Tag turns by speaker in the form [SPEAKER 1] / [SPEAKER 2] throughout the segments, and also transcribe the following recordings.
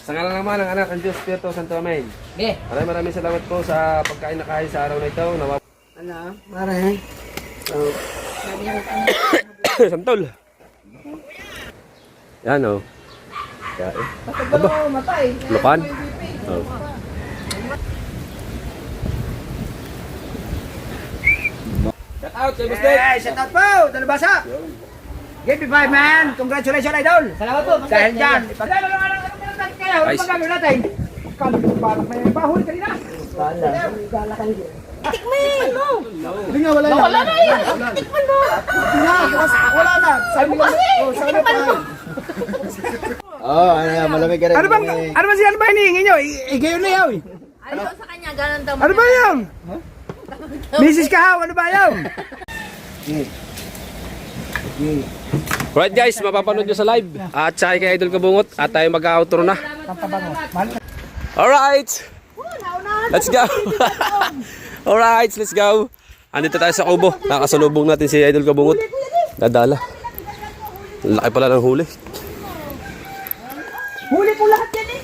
[SPEAKER 1] Sa ngalan naman ng anak ng Diyos, Espiritu Santo, Amen.
[SPEAKER 2] Be.
[SPEAKER 1] Maraming salamat po sa pagkain na kain sa araw na ito.
[SPEAKER 2] Ano? Maray. Oh.
[SPEAKER 1] Santol. Yan o. Yan eh.
[SPEAKER 2] Aba. Matay.
[SPEAKER 1] Lukan. Oh. Shout out, Jay Bustek.
[SPEAKER 2] Hey, shout out po. Dalabasa. Give me 5, man. Congratulations, idol. Salamat po. Dahil dyan. Ipagkala lang natin kayo. Ano magagawin natin? Kami ko parang may bahuli kanina. Gala kayo. Tikman mo. Hindi nga, wala na. Wala na yan. Tikman mo. Wala na. Sabi mo. Tikman mo.
[SPEAKER 3] Ano malamig ka rin.
[SPEAKER 2] Ano bang siya ba hinihingi nyo? Igayon na yaw.
[SPEAKER 4] Ano sa kanya, ganun daw.
[SPEAKER 2] Ano ba yan? Mrs. Kahaw, ano ba yan?
[SPEAKER 1] Alright guys, mapapanood nyo sa live. At sa kay Idol Kabungot. At tayo mag-outro na. Alright. Let's go. Alright, let's go. Andito tayo sa Kubo. Nakasalubong natin si Idol Kabungot. Dadala. Laki pala ng huli.
[SPEAKER 2] Huli ko lahat yan eh.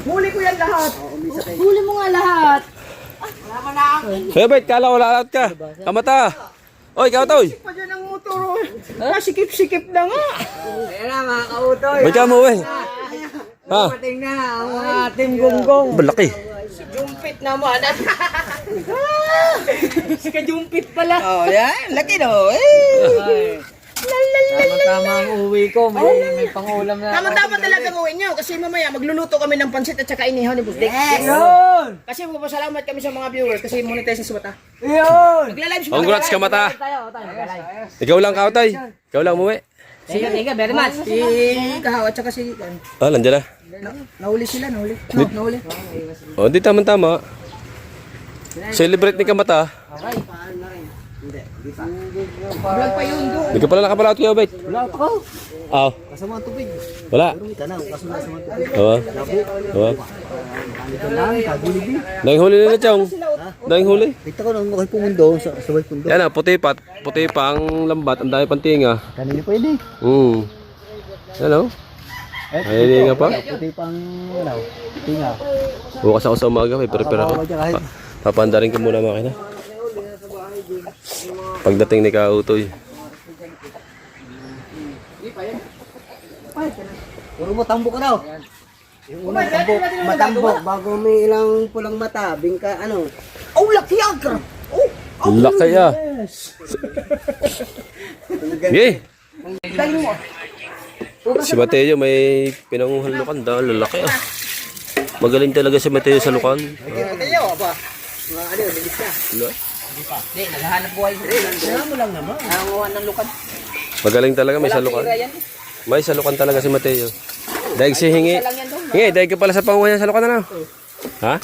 [SPEAKER 2] Huli ko yan lahat.
[SPEAKER 4] Huli mo nga lahat.
[SPEAKER 1] Hey, wait, kala ko lalat ka. Kamata. Oy, kamatoy.
[SPEAKER 2] Pa dyan ang motor. Masikip-sikip na nga. Ayan na mga kautoy.
[SPEAKER 1] Ba't ka mo, eh? Ha?
[SPEAKER 2] Mating na ang ating gonggong.
[SPEAKER 1] Balaki.
[SPEAKER 2] Jumpit naman. Si Kajumpit pala. Oh, yan. Laki no. Tama-tama ang uwi ko. May pangulam na. Tama-tama talaga ang uwi nyo. Kasi mamaya magluluto kami ng pansit at saka inihaw ni Bustik. Yes! Yun! Kasi magpapasalamat kami sa mga viewers kasi monetize sa Mata. Yun! Magla-live siya.
[SPEAKER 1] Congrats, Kamata. Ikaw lang, Kautoy. Ikaw lang umuwi.
[SPEAKER 2] Sige, very much. Si Kahaw at saka si...
[SPEAKER 1] Ah, nandiyan na.
[SPEAKER 2] Nahuli sila, nahuli. Nahuli.
[SPEAKER 1] O, di tama-tama. Celebrate ni Kamata.
[SPEAKER 2] Vlog pa yun doon.
[SPEAKER 1] Hindi ka pala nakapalaot kayo, Bait.
[SPEAKER 2] Wala pa ko.
[SPEAKER 1] Ah,
[SPEAKER 3] Kasama ang tubig.
[SPEAKER 1] wala. Oo. Oo. Dahing huli nila, Chong. Dahing huli.
[SPEAKER 3] Kita ko nang makay pumundo sa sabay pundo.
[SPEAKER 1] Yan na, puti pa. Puti pa ang lambat. Ang dami pang tinga.
[SPEAKER 3] Kanina pwede.
[SPEAKER 1] Hello. Ay, tinga pa.
[SPEAKER 3] Puti pang ano, tinga.
[SPEAKER 1] Bukas ako sa umaga. May prepare ako. Papandarin ko muna makina. Pagdating ni Kautoy.
[SPEAKER 3] Puro mo tambo ka daw. Yung unang tambo, matambo bago may ilang pulang mata, bingka ano.
[SPEAKER 2] Oh, laki agra. Oh,
[SPEAKER 1] Laki ah. Sige. Si Mateo may pinanguhan lukan dahil lalaki ah. Magaling talaga si Mateo sa lukan.
[SPEAKER 2] Tayo ba? Ano, bilis ka.
[SPEAKER 1] Wala.
[SPEAKER 2] Hindi, naghahanap buhay. Wala mo lang naman. Nangunguhan ng lukan.
[SPEAKER 1] Magaling talaga may salukan. May salukan talaga si Mateo. Dahil si Hingi. Hingi, dahil ka pala sa panguhan sa lukan na. Ha?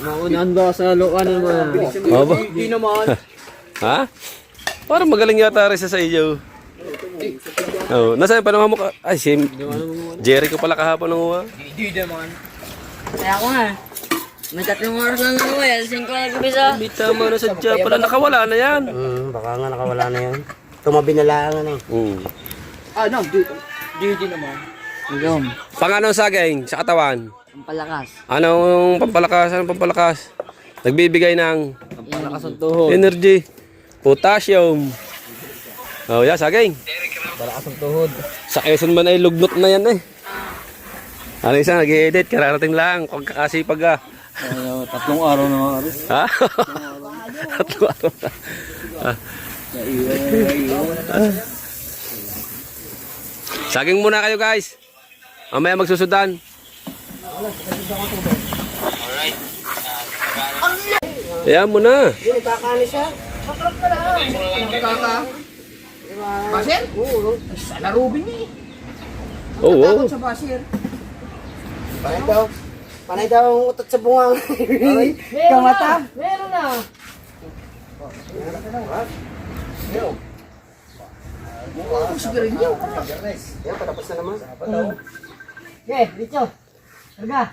[SPEAKER 3] Maunahan ba sa lukan naman?
[SPEAKER 1] Oo ba?
[SPEAKER 2] Hindi naman.
[SPEAKER 1] Ha? Parang magaling yata rin sa iyo. Oh, nasaan pa naman mo ka? Ay, si Jerry ko pala kahapon ng uwa.
[SPEAKER 2] Hindi naman.
[SPEAKER 4] Kaya ko nga. May 3 oras lang ako eh. 5 lang kami sa...
[SPEAKER 1] May tama na sadya pala. Nakawala na yan.
[SPEAKER 3] Baka nga nakawala na yan. Tumabi na lang ano.
[SPEAKER 2] No, hindi naman.
[SPEAKER 3] Yung
[SPEAKER 1] Pang anong saging sa katawan?
[SPEAKER 4] Ang palakas.
[SPEAKER 1] Anong pampalakas? Anong pampalakas? Nagbibigay ng
[SPEAKER 3] palakas ang tuhod.
[SPEAKER 1] energy, potassium. Oh, yeah, saging.
[SPEAKER 3] Palakas ang tuhod.
[SPEAKER 1] Sa Quezon man ay lugnot na yan eh. Ano isa, nag-i-edit, kararating lang, kung kakasipag ah.
[SPEAKER 3] 3 araw na mga aris.
[SPEAKER 1] Ha? 3 araw na. Saging muna kayo guys. Mamaya magsusudan. Ayan mo na.
[SPEAKER 2] Nakakaano siya? Nakaka. Basir? Oo. Sa larubin niya eh.
[SPEAKER 1] Oo.
[SPEAKER 2] Takot sa basir. Panay daw ang utot sa bungang. Kamata? Meron na. Sigarilyo. Yan, patapos na naman. Okay, Richo. Karga.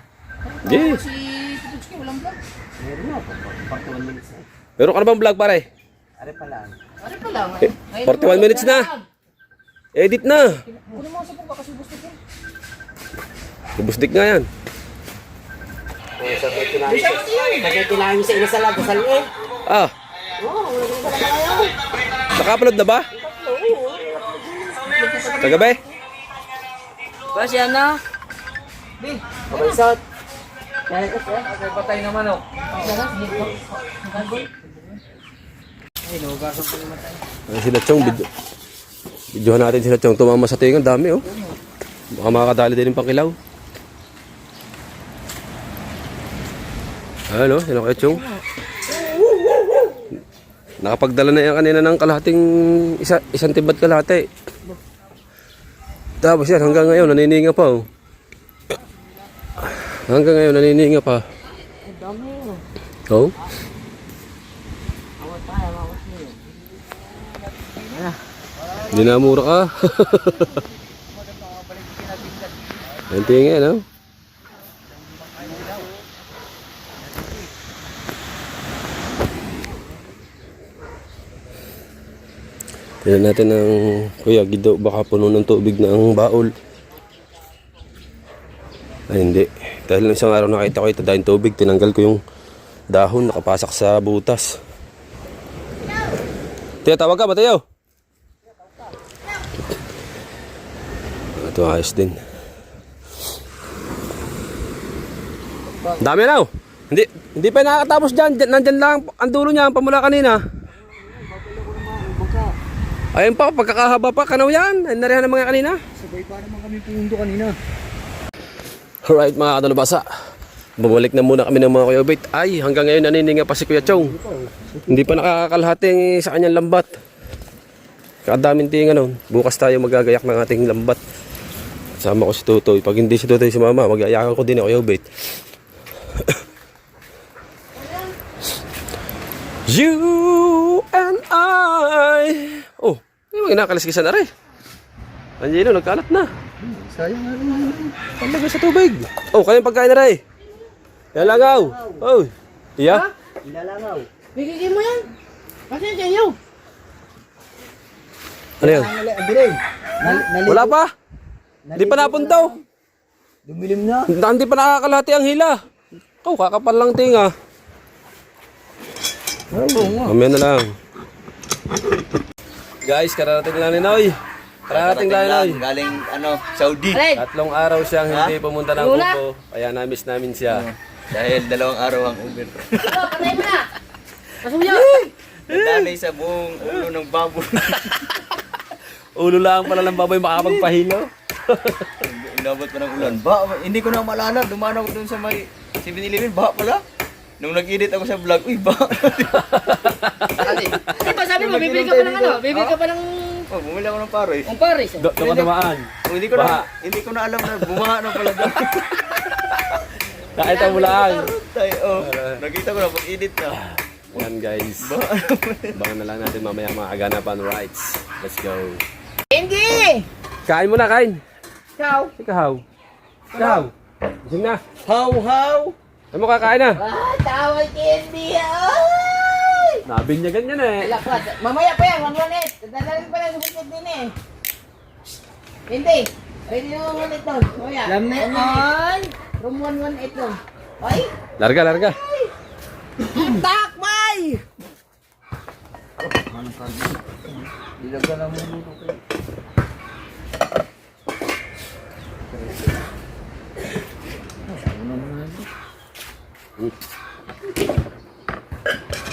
[SPEAKER 1] Yeah.
[SPEAKER 2] Si Tututski, walang vlog. Meron na. 41 minutes na.
[SPEAKER 1] Meron ka na bang vlog pare?
[SPEAKER 2] Are pa lang. Are pa lang.
[SPEAKER 1] 41 minutes na. Edit na. Bustik nga yan.
[SPEAKER 3] Sakay kailangan sa ina sa lagasal eh.
[SPEAKER 1] Ah,
[SPEAKER 3] Oo, wala kang sa lagasal.
[SPEAKER 1] naka-upload na ba? Kagabi?
[SPEAKER 4] Kasi ano?
[SPEAKER 3] Kabaysot.
[SPEAKER 2] Okay, patay naman oh.
[SPEAKER 1] Ay, sila Chong, videohan natin sila Chong. Tumama sa tingan, dami oh. Baka makakadali din yung pangkilaw. Ayun oh, sila kay Chong. Nakapagdala na yan kanina ng kalahating, isang tibat kalahati. Tapos yan, hanggang ngayon, nanininga pa oh. Hanggang ngayon, nanininga pa. Oh? Hindi na mura ka. Ang tingin, no? Tignan natin ng Kuya Gido, baka puno ng tubig na ang baol. Ay hindi. Dahil isang araw nakita ko ito dahil tubig, tinanggal ko yung dahon, nakapasak sa butas. Tiyo, tawag ka, Mateo. Ito ayos din. Dami na oh. Hindi pa nakakatapos dyan. Nandyan lang ang dulo niya, ang pamula kanina. Ayun pa, pagkakahaba pa, kanaw yan. Ay, narihan ng mga kanina.
[SPEAKER 2] Sabay pa naman kami pundo kanina.
[SPEAKER 1] Alright mga kadalubasa. Bumalik na muna kami ng mga Kuya Obet. Ay, hanggang ngayon nanininga pa si Kuya Chong. Hindi pa nakakalahati sa kanyang lambat. Kadaming tinga nun. Bukas tayo magagayak ng ating lambat. Sama ko si Tutoy. Pag hindi si Tutoy si Mama, magayakan ko din ako Kuya Obet. You and I. Oh, may mga nakaliskisan na rin. Angelo, nagkalat na.
[SPEAKER 2] Sayang nga naman.
[SPEAKER 1] Pamagay sa tubig. Oh, kayong pagkain na rin. Lalangaw. Oh, iya?
[SPEAKER 3] Ilalangaw.
[SPEAKER 4] Bigigin mo yan. Kasi sa inyo.
[SPEAKER 1] Ano yan?
[SPEAKER 3] Bilay.
[SPEAKER 1] Wala pa. Hindi pa napuntaw.
[SPEAKER 3] Dumilim na.
[SPEAKER 1] Hindi pa nakakalati ang hila. Oh, kakapal lang tinga. Mamaya na lang. Guys, kararating lang ni Noy. Kararating lang ni Noy.
[SPEAKER 5] Galing Saudi.
[SPEAKER 4] Alay.
[SPEAKER 1] 3 araw siyang hindi pumunta ng
[SPEAKER 4] Una.
[SPEAKER 1] Kubo. Kaya na-miss namin siya.
[SPEAKER 5] Dahil 2 araw ang Uber.
[SPEAKER 4] Ito, patay mo na. Pasuya.
[SPEAKER 5] Nadanay sa buong ulo ng baboy.
[SPEAKER 1] Ulo lang pala ng baboy makakapagpahilo.
[SPEAKER 5] Inabot pa ng ulan. Hindi ko na maalala. Dumaan ako dun sa may 7-Eleven. Baha pala. Nung nag-edit ako sa vlog, uy, baha.
[SPEAKER 4] Di ba sabi mo, bibili ka pa ng ano? Bibili ka pa ng...
[SPEAKER 5] Oh, bumili ako ng Paris.
[SPEAKER 4] Ang Paris.
[SPEAKER 1] Doon ka namaan.
[SPEAKER 5] Oh, hindi ko na alam na bumaha na pala doon.
[SPEAKER 1] Nakita mo lang.
[SPEAKER 5] Oh, nakita ko na pag-edit na.
[SPEAKER 1] Yan guys. Abangan na lang natin mamaya mga aganapan rights. Let's go.
[SPEAKER 4] Hindi!
[SPEAKER 1] Kain mo na, kain.
[SPEAKER 4] Ikaw.
[SPEAKER 1] Ikaw. Ikaw. Gising na.
[SPEAKER 5] How?
[SPEAKER 1] Ay mo kakain na.
[SPEAKER 4] Tawag hindi. Ay!
[SPEAKER 1] Nabinyagan yan eh.
[SPEAKER 4] Lakwat. Mamaya pa yan, 118. Dadalhin pa lang sa bukid din eh. Hindi. Ready na 118 doon. Mamaya. Lamit on. Room 118 doon. Ay!
[SPEAKER 1] Larga.
[SPEAKER 4] Takbay!
[SPEAKER 2] Dilagyan lang mo dito kayo.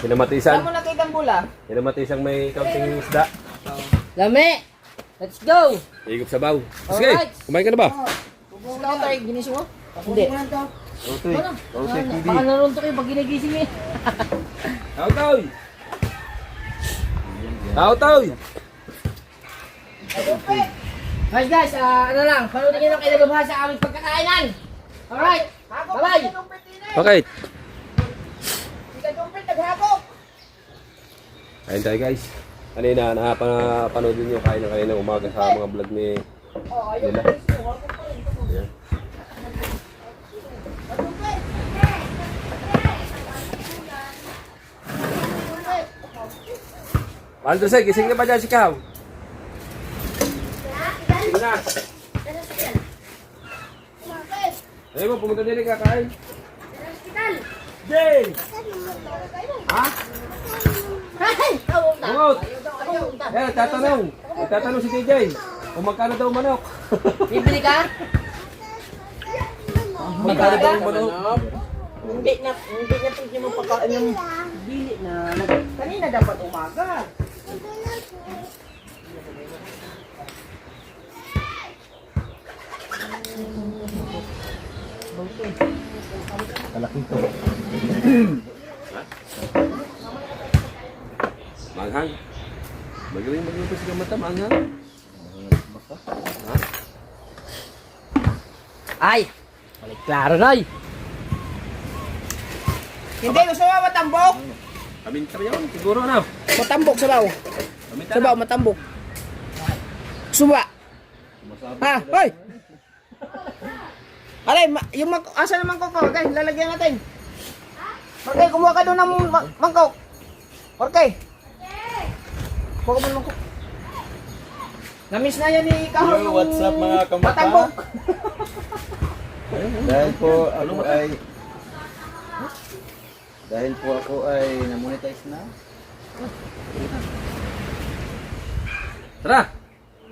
[SPEAKER 1] Kinamatisan.
[SPEAKER 4] Saan mo nakita ang bula?
[SPEAKER 1] Kinamatisang may kaunting isda.
[SPEAKER 4] Lami! Let's go!
[SPEAKER 1] Higop sa baw. Sige, kumain ka na ba?
[SPEAKER 4] Gusto ko tayo, ginising mo? Hindi.
[SPEAKER 5] Okay. Okay, TV.
[SPEAKER 4] Baka narunto kayo pag ginigising eh.
[SPEAKER 1] Tautoy! Tautoy!
[SPEAKER 4] Guys, ano lang, panunin nyo lang kayo lumahas sa aming pagkakainan. Alright, bye-bye!
[SPEAKER 1] Bakit?
[SPEAKER 4] Ika-jumpit, naghapok!
[SPEAKER 1] Kain tayo guys. Kanina, napanood nyo kain na kanina umaga sa mga vlog ni nila. Ayan. Ano to, gising na ba dyan si Kaw? na. Ayun mo, pumunta din kakain. Jay! Ha? Bungot! Eh, tatanong. Tatanong si TJ. Kung magkano daw manok.
[SPEAKER 4] Bibili ka?
[SPEAKER 1] Magkano daw manok.
[SPEAKER 4] Hindi na pwede mo pagkain yung dili na. Kanina dapat umaga.
[SPEAKER 1] Manghang. Magaling magluto si Kamata, manghang.
[SPEAKER 2] Ay! Balik klaro na
[SPEAKER 4] Hindi, gusto mo matambok?
[SPEAKER 1] Kamintar yun, siguro na.
[SPEAKER 4] Matambok sabaw.
[SPEAKER 1] Kamintar
[SPEAKER 4] Sabaw, matambok. Suba. Ha, hoy! Alay, yung asa naman mangkok, okay, lalagyan natin. Okay, kumuha ka doon ng mangkok. Okay. Kuha ka mo ng mangkok. Namiss na yan ni Kahon.
[SPEAKER 5] Yo, what's up mga kamata?
[SPEAKER 4] Matambok.
[SPEAKER 5] Dahil po ako ay na-monetize na.
[SPEAKER 1] Tara!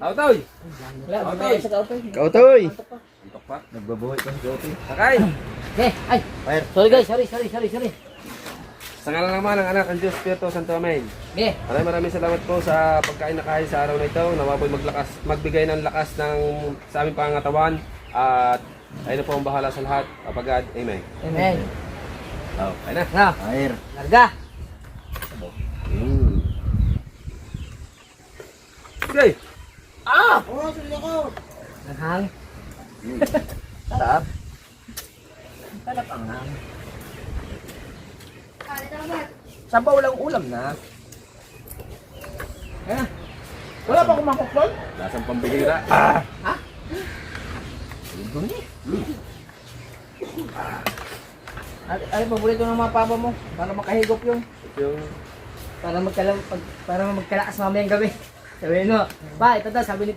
[SPEAKER 1] Kautoy!
[SPEAKER 4] Wala, wala sa kautoy.
[SPEAKER 5] Kautoy!
[SPEAKER 1] Antok pa.
[SPEAKER 5] Nagbabuhay pa si Kautoy.
[SPEAKER 1] Sakay!
[SPEAKER 4] Okay, ay.
[SPEAKER 5] Fire!
[SPEAKER 4] Sorry guys, sorry.
[SPEAKER 1] Sa ngalan naman ng anak ng Diyos, Espiritu Santo, Amen.
[SPEAKER 4] Okay.
[SPEAKER 1] Maraming salamat po sa pagkain na kahit sa araw na ito. Nawa po'y magbigay ng lakas sa aming pangangatawan. At ayun na po ang bahala sa lahat. Kapagad, Amen.
[SPEAKER 4] Amen.
[SPEAKER 1] Oh, ayun na.
[SPEAKER 4] Na,
[SPEAKER 5] Fire!
[SPEAKER 4] larga.
[SPEAKER 1] Okay.
[SPEAKER 4] Ah! Oh, sorry ako. Naghang.
[SPEAKER 5] Sarap!
[SPEAKER 4] Talap ang hang.
[SPEAKER 2] Sabaw lang ulam na.
[SPEAKER 4] Eh, wala pa akong mangkok doon?
[SPEAKER 1] Lasang pambihira.
[SPEAKER 4] Ay, paborito ng mga papa mo. Para makahigop yung.
[SPEAKER 1] Yung
[SPEAKER 4] Para magkalakas mamayang gabi. Sabi no, pa, ito daw, sabi ni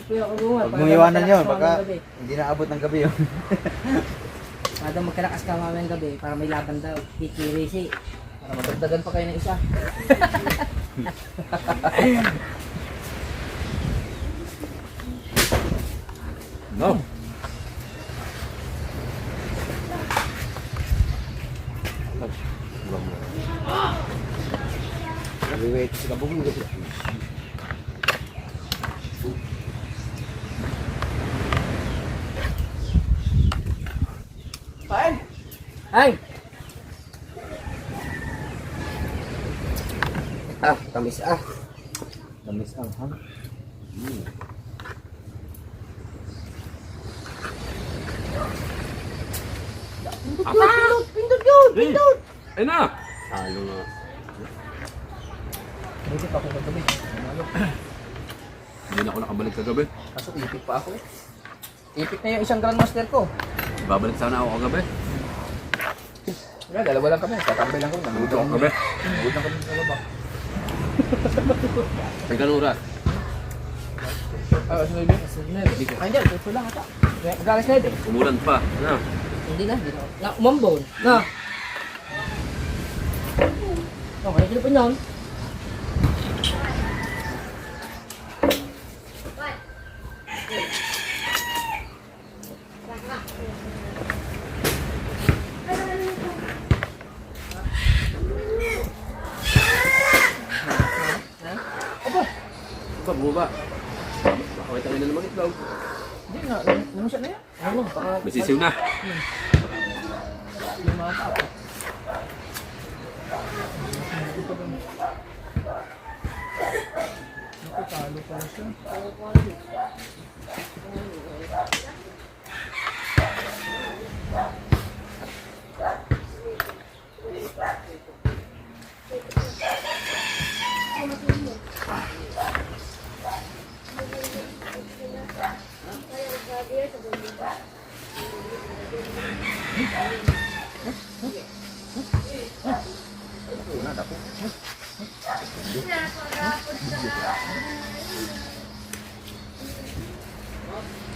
[SPEAKER 4] Kuya Kagumar.
[SPEAKER 5] Huwag mong iwanan yun, baka hindi na abot ng gabi yun.
[SPEAKER 4] Para daw magkalakas ka mamayang gabi, para may laban daw. Kikirisi. Para magdagdagan pa kayo ng isa.
[SPEAKER 1] no. Wait, sila bubong gabi.
[SPEAKER 4] Pain! Ay!
[SPEAKER 2] Tamis
[SPEAKER 5] Tamis ang hang.
[SPEAKER 4] Pindot yun!
[SPEAKER 1] Pindot! Ayun na! Halo nga.
[SPEAKER 2] Hindi pa ako kagabi.
[SPEAKER 1] Hindi na ako nakabalik kagabi.
[SPEAKER 2] Kaso ipit pa ako eh. Ipit na yung isang grandmaster ko.
[SPEAKER 1] Babalik sana ako kagabi.
[SPEAKER 2] Wala, dalawa lang kami. Tatambay lang kami.
[SPEAKER 1] Nandito ako kagabi.
[SPEAKER 2] Nanood lang kami sa baba.
[SPEAKER 1] May ganun oras.
[SPEAKER 2] Ah, sunod yun. Ay, hindi. Ito lang ata. Galas na ito.
[SPEAKER 1] Umulan pa. Ano?
[SPEAKER 4] Hindi na, hindi na. Na, umambon. Na. Okay, sino pa yun?
[SPEAKER 1] Aba, bumaba. Baka may tangin na naman itlog.
[SPEAKER 2] Hindi na. Namusya na yan. Ano? Baka
[SPEAKER 1] May sisiw na.
[SPEAKER 2] yung mga tao. Nakatalo pala siya.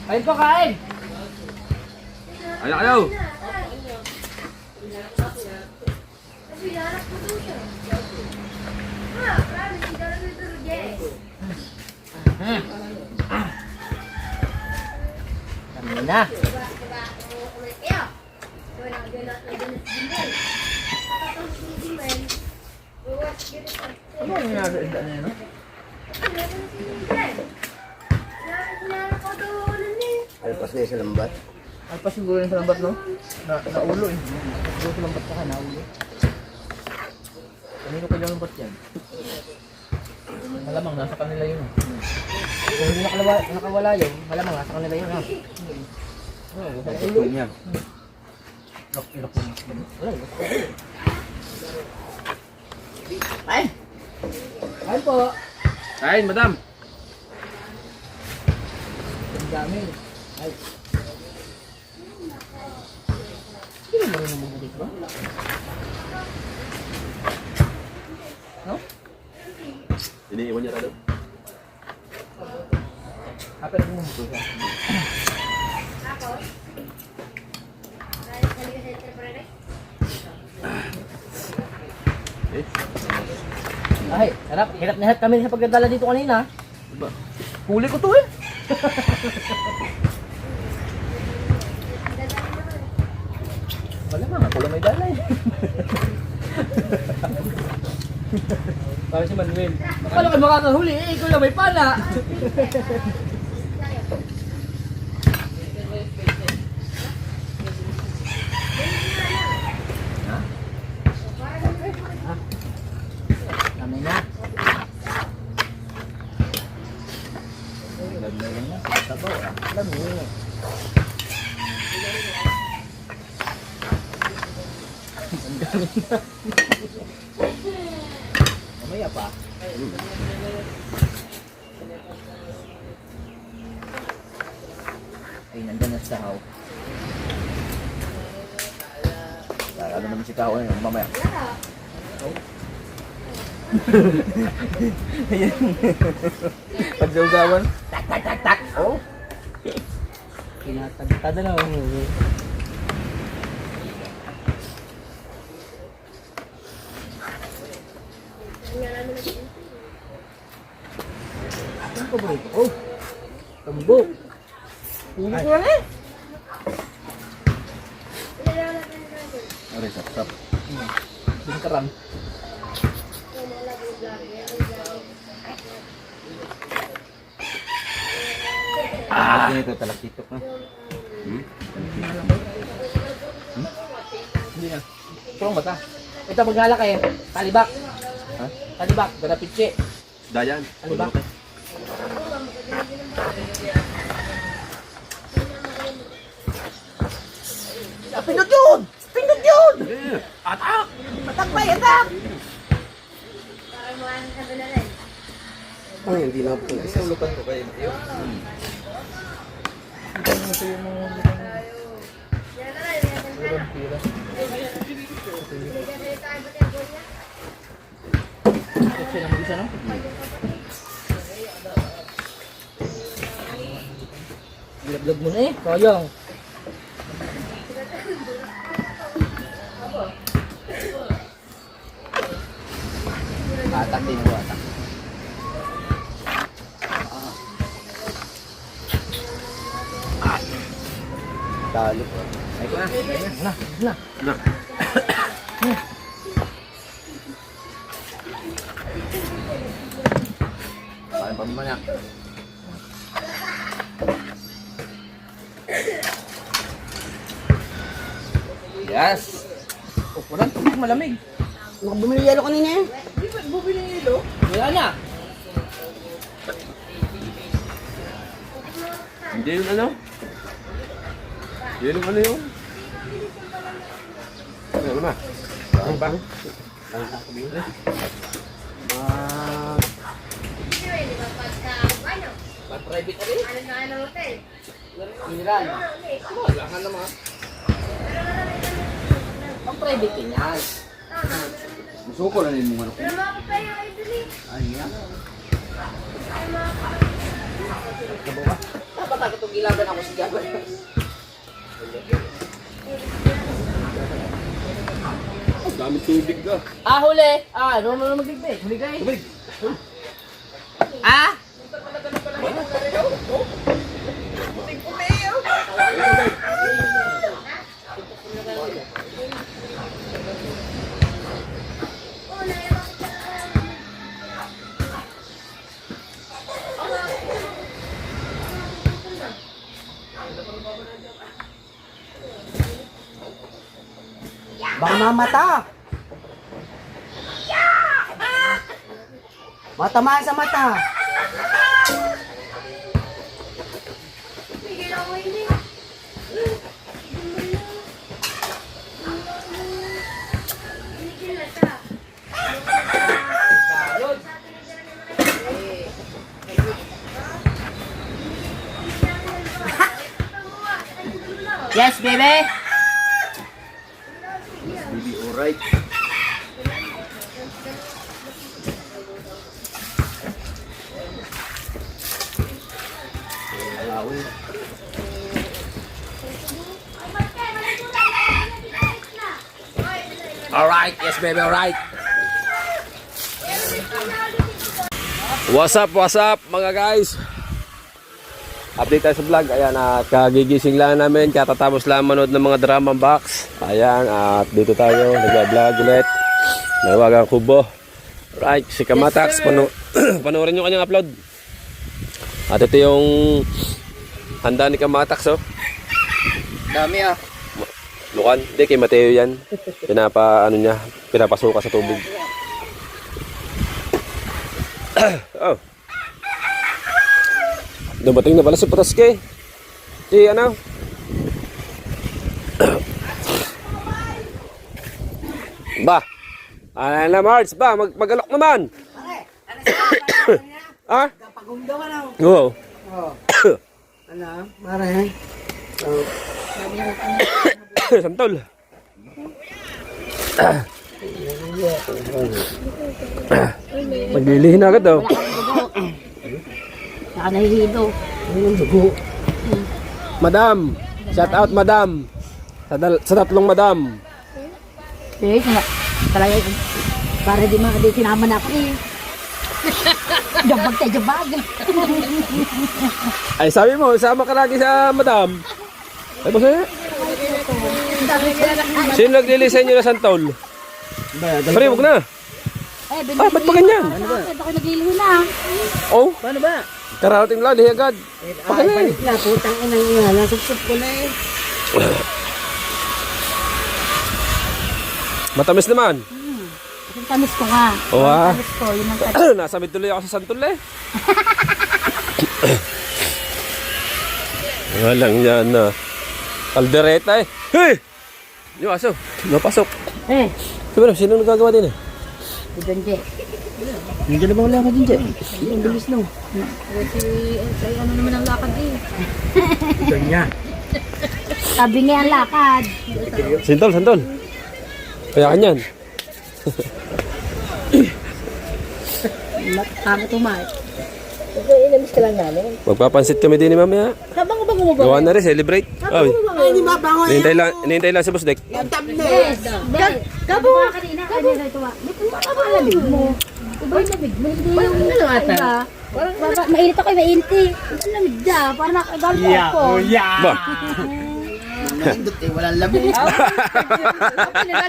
[SPEAKER 4] Kain po, kain!
[SPEAKER 1] Ayaw, ayaw.
[SPEAKER 4] Kami na. Ano yung nangyari sa isda na yun?
[SPEAKER 3] Alpas na yung sa lambat.
[SPEAKER 4] Alpas siguro yun sa lambat, no? Naulo eh. Siguro sa lambat ka, naulo. Kanino ka dyan lambat yan? Malamang nasa kanila yun. Kung hindi nakawala yun, malamang nasa kanila yun. Naulo niya. Ilok mo. Wala, ilok mo. Ay! Ay po!
[SPEAKER 1] Kain, madam.
[SPEAKER 4] Ang dami. Ay. Hindi mo marunong mabulit ba? No?
[SPEAKER 1] Iniiwan niya rado.
[SPEAKER 4] Kapit mo mo ito. Ay, harap. Hirap na hirap kami sa pagdadala dito kanina.
[SPEAKER 1] Diba?
[SPEAKER 4] Huli ko to eh. Wala nga, ako lang may dala eh. Parang si Manuel. Paano kayo makakahuli eh? Ikaw lang may pana. Kami na. Sabaw ah. Alam mo yun. Ang galing na. Mamaya pa. Ay, nandyan na sa sahaw. Ano naman si Kao na yun, mamaya. Ayan. Pagsawsawan. Tak, tak, tak, tak. Oh. Kinatagtada na ako. Ang paborito ko. Tambok. Huli ko lang eh.
[SPEAKER 5] Aray, sap-sap.
[SPEAKER 4] Bingkaran.
[SPEAKER 5] Ah! Ganito talaktitok na.
[SPEAKER 4] Hindi na. Pulong bata. Ito maghalak eh. Talibak.
[SPEAKER 5] Ha?
[SPEAKER 4] Talibak. Gada pitche.
[SPEAKER 1] Dayan.
[SPEAKER 4] Talibak. Pindot yun! Pindot yun!
[SPEAKER 1] Atak!
[SPEAKER 4] Atak pa! Atak!
[SPEAKER 3] Ay, hindi na po.
[SPEAKER 5] Isulukan ko kayo.
[SPEAKER 4] Kasi lang mag-isa no? Bilaglag mo na eh. Sayang. Atak din mo atak.
[SPEAKER 5] Talo ko.
[SPEAKER 4] Ay ko na. Na. Na.
[SPEAKER 1] Na.
[SPEAKER 5] Kain pa mamaya. Yes!
[SPEAKER 4] Oh, walang tubig malamig.
[SPEAKER 3] Bumili yelo kanina eh.
[SPEAKER 4] Di ba bubili ng ilo? Wala na.
[SPEAKER 1] Hindi yung ano? Yun yung ano yun? Ano na? Ano ba?
[SPEAKER 4] Private na rin? Mineral. Wala ka naman. Ang private din yan.
[SPEAKER 5] Musuko na rin mo manok.
[SPEAKER 4] Ay, yan. Sabaw ka? Patakot itong gilagan ako si Gabay.
[SPEAKER 1] Dami tubig ka.
[SPEAKER 4] Huli! Doon mo na magbigay. Huli kayo. Ah?
[SPEAKER 3] Baka mamata. Matamaan sa mata.
[SPEAKER 4] Yes, baby!
[SPEAKER 5] Alright.
[SPEAKER 1] Alright, yes baby, alright. What's up mga guys? Update tayo sa vlog. Ayan, at kagigising lang namin. Katatapos lang manood ng mga drama box. Ayan, at dito tayo nag-vlog ulit. May wagang kubo. Right, si Kamatax. Panoorin nyo kanyang upload. At ito yung handa ni Kamatax, oh.
[SPEAKER 4] Dami ah.
[SPEAKER 1] Lukan, hindi kay Mateo yan. Pinapasuka sa tubig. Oh. Dumating na pala si Praske. Si ano? Ba? Ano na March? Ba? Mag-alok naman. Ha?
[SPEAKER 3] Kapagumdo ka na.
[SPEAKER 1] Oo.
[SPEAKER 3] Oh. Ano? Mare. Oh.
[SPEAKER 1] Santol. Maglilihin na agad daw.
[SPEAKER 6] Saka nahihilo.
[SPEAKER 1] Madam. Shout out madam. Sa tatlong madam.
[SPEAKER 6] Eh, talaga, para di sinama na ako eh. Jabag tayo, jabag.
[SPEAKER 1] Ay sabi mo, sama ka lagi sa madam. Ay ba sa'yo? Sino naglilisin nyo na santol? Pare, huwag na.
[SPEAKER 6] Eh,
[SPEAKER 1] Ah, ba't ba ganyan?
[SPEAKER 6] Bakit ako nagliliho na?
[SPEAKER 1] Oh,
[SPEAKER 3] Paano ba?
[SPEAKER 1] karating lang, di agad.
[SPEAKER 3] Ay, balik na. Putang inang ina. Nasupsup ko na eh.
[SPEAKER 1] Matamis naman.
[SPEAKER 6] Ang tamis ko nga.
[SPEAKER 1] Oo, ah.
[SPEAKER 6] Ang tamis ko, yun ang tamis.
[SPEAKER 1] Nasamid tuloy ako sa santol eh. Walang yan na. Kaldereta eh. Hey! Yung aso, napasok.
[SPEAKER 6] Eh,
[SPEAKER 1] Sabi na, sino nagagawa din eh?
[SPEAKER 6] Budonje.
[SPEAKER 3] Hindi na ba wala ka din dyan? Ang bilis no.
[SPEAKER 6] Ay, ano naman ang lakad eh.
[SPEAKER 3] Doon niya.
[SPEAKER 6] Sabi nga ang lakad.
[SPEAKER 1] Santol. Kaya kanyan.
[SPEAKER 6] Tama tumat.
[SPEAKER 3] Inamis ka lang namin.
[SPEAKER 1] Magpapansit kami din ni mamaya.
[SPEAKER 3] Habang ko ba gumagawa?
[SPEAKER 1] Gawa na rin, celebrate. Ay,
[SPEAKER 3] Ay, hindi mabango yan.
[SPEAKER 1] hinihintay lang sa busdek.
[SPEAKER 3] Ang thumbnail.
[SPEAKER 6] Kabo nga kanina. Kanina ito nga. Dito mo kabalamig mo. Iba yung lamig mo. Hindi yung ano ata. Mainit ako, mainit eh. Ang lamig na. Parang nakagalit ako.
[SPEAKER 1] Ba?
[SPEAKER 4] Nandot eh, walang labi.
[SPEAKER 6] Pinagalit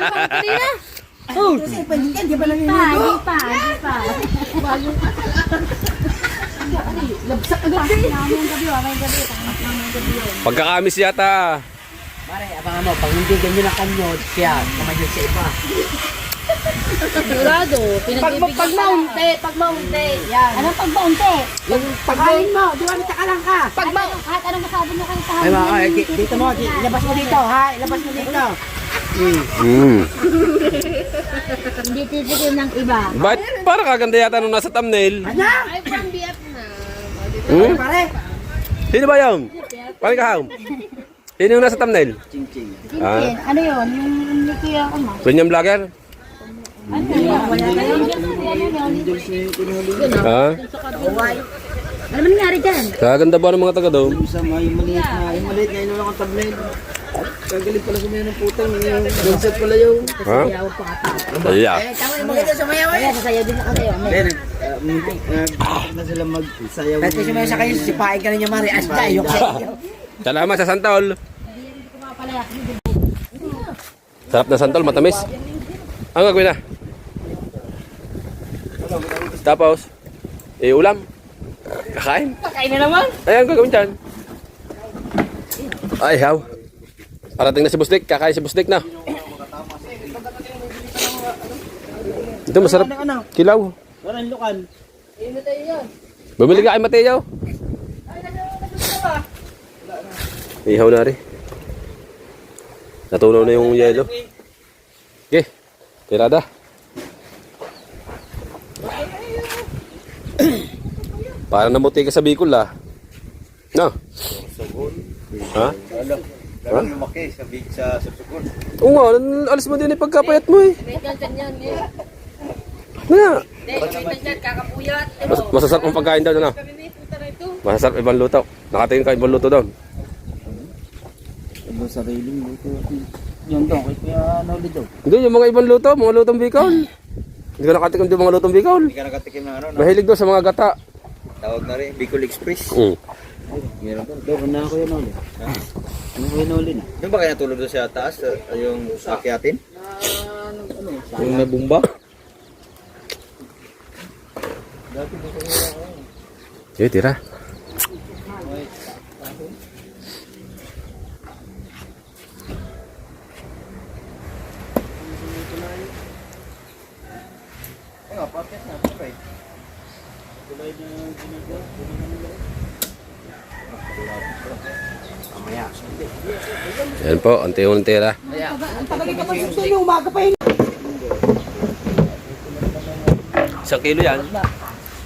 [SPEAKER 6] ako kanina.
[SPEAKER 3] Kasi pandikan, di ba lang yun?
[SPEAKER 6] Hindi pa. Labsak agad eh. Mamayang gabi. Mamayang gabi yun.
[SPEAKER 1] Pagkakamis yata.
[SPEAKER 3] Mare, abangan mo, pag hindi ganyan ang kanyod, siya, kamayon sa iba.
[SPEAKER 6] Sigurado. Pag maunti. Yan. Anong pag maunti?
[SPEAKER 3] Yung pagkain mo, di ba natakalang ka?
[SPEAKER 6] Kahit anong masabi mo kayo sa
[SPEAKER 3] Ay,
[SPEAKER 6] hangin.
[SPEAKER 3] ay, dito mo, ilabas mo dito, ha? Ilabas mo dito.
[SPEAKER 6] Hindi titigil ng iba.
[SPEAKER 1] Ba't parang kaganda yata nung nasa thumbnail?
[SPEAKER 3] Ano?
[SPEAKER 6] Ay, from BF na.
[SPEAKER 1] Hmm?
[SPEAKER 3] Pare,
[SPEAKER 1] Sino ba yun? Parang kaham. Sino yung nasa thumbnail?
[SPEAKER 6] Tintin. Ano yun? Yung Nicky ako ma.
[SPEAKER 1] Premium vlogger?
[SPEAKER 6] Ano yun? Wala na yun. Ano yun?
[SPEAKER 1] Ha?
[SPEAKER 6] Ano man nangyari dyan?
[SPEAKER 1] Kaganda ba ng mga taga daw?
[SPEAKER 3] Sa may maliit na, yung maliit na yun lang ang tablet. Kagaling pala sa ng putang, yung concept pala yung...
[SPEAKER 1] Ha?
[SPEAKER 6] Yawa pa ata.
[SPEAKER 1] Yeah.
[SPEAKER 2] Tama yung maganda sa mayaw
[SPEAKER 6] Kaya sasayaw din ako sa'yo.
[SPEAKER 3] na sila magsayaw.
[SPEAKER 2] Kahit kasi may sa kayo, sipain ka ninyo Mari. Asda, yung
[SPEAKER 1] Salamat sa santol. Sarap na santol, matamis. Ang gagawin na? Tapos, ulam. Kakain.
[SPEAKER 4] Kakain na naman.
[SPEAKER 1] Ayan, gagawin dyan. Ay, haw. Parating na si Bustik. Kakain si Bustik na. Ito, masarap. Kilaw.
[SPEAKER 3] Walang lukan.
[SPEAKER 1] Bumili ka kay Mateo. Ihaw na rin. Natunaw na yung yelo. Okay. Tirada. Para namuti ka sa Bicol ah. No? Ha?
[SPEAKER 5] Lalo lumaki sa Sursugol.
[SPEAKER 1] Oo nga, alis mo din yung pagkapayat mo eh. Nga. Masasarap ang pagkain daw, ano? Masasarap ibang luto. Nakatingin ka ibang luto doon.
[SPEAKER 3] Ano sariling luto. Yung doon, kaya nauli daw.
[SPEAKER 1] Hindi, yung mga ibang luto, mga lutong Bicol. Hindi ka nakatikim yung mga lutong Bicol.
[SPEAKER 5] Hindi ka nakatikim ng ano, no?
[SPEAKER 1] Mahilig doon sa mga gata.
[SPEAKER 5] Tawag na rin, Bicol Express.
[SPEAKER 3] Meron doon. Doon, na ako yun nauli. Ano ko yun nauli na?
[SPEAKER 5] Yung ba kaya natulog doon sa taas, yung akyatin? Yung may bumba?
[SPEAKER 1] Sige, tira. Yan po, unti-unti tira. Isang kilo yan.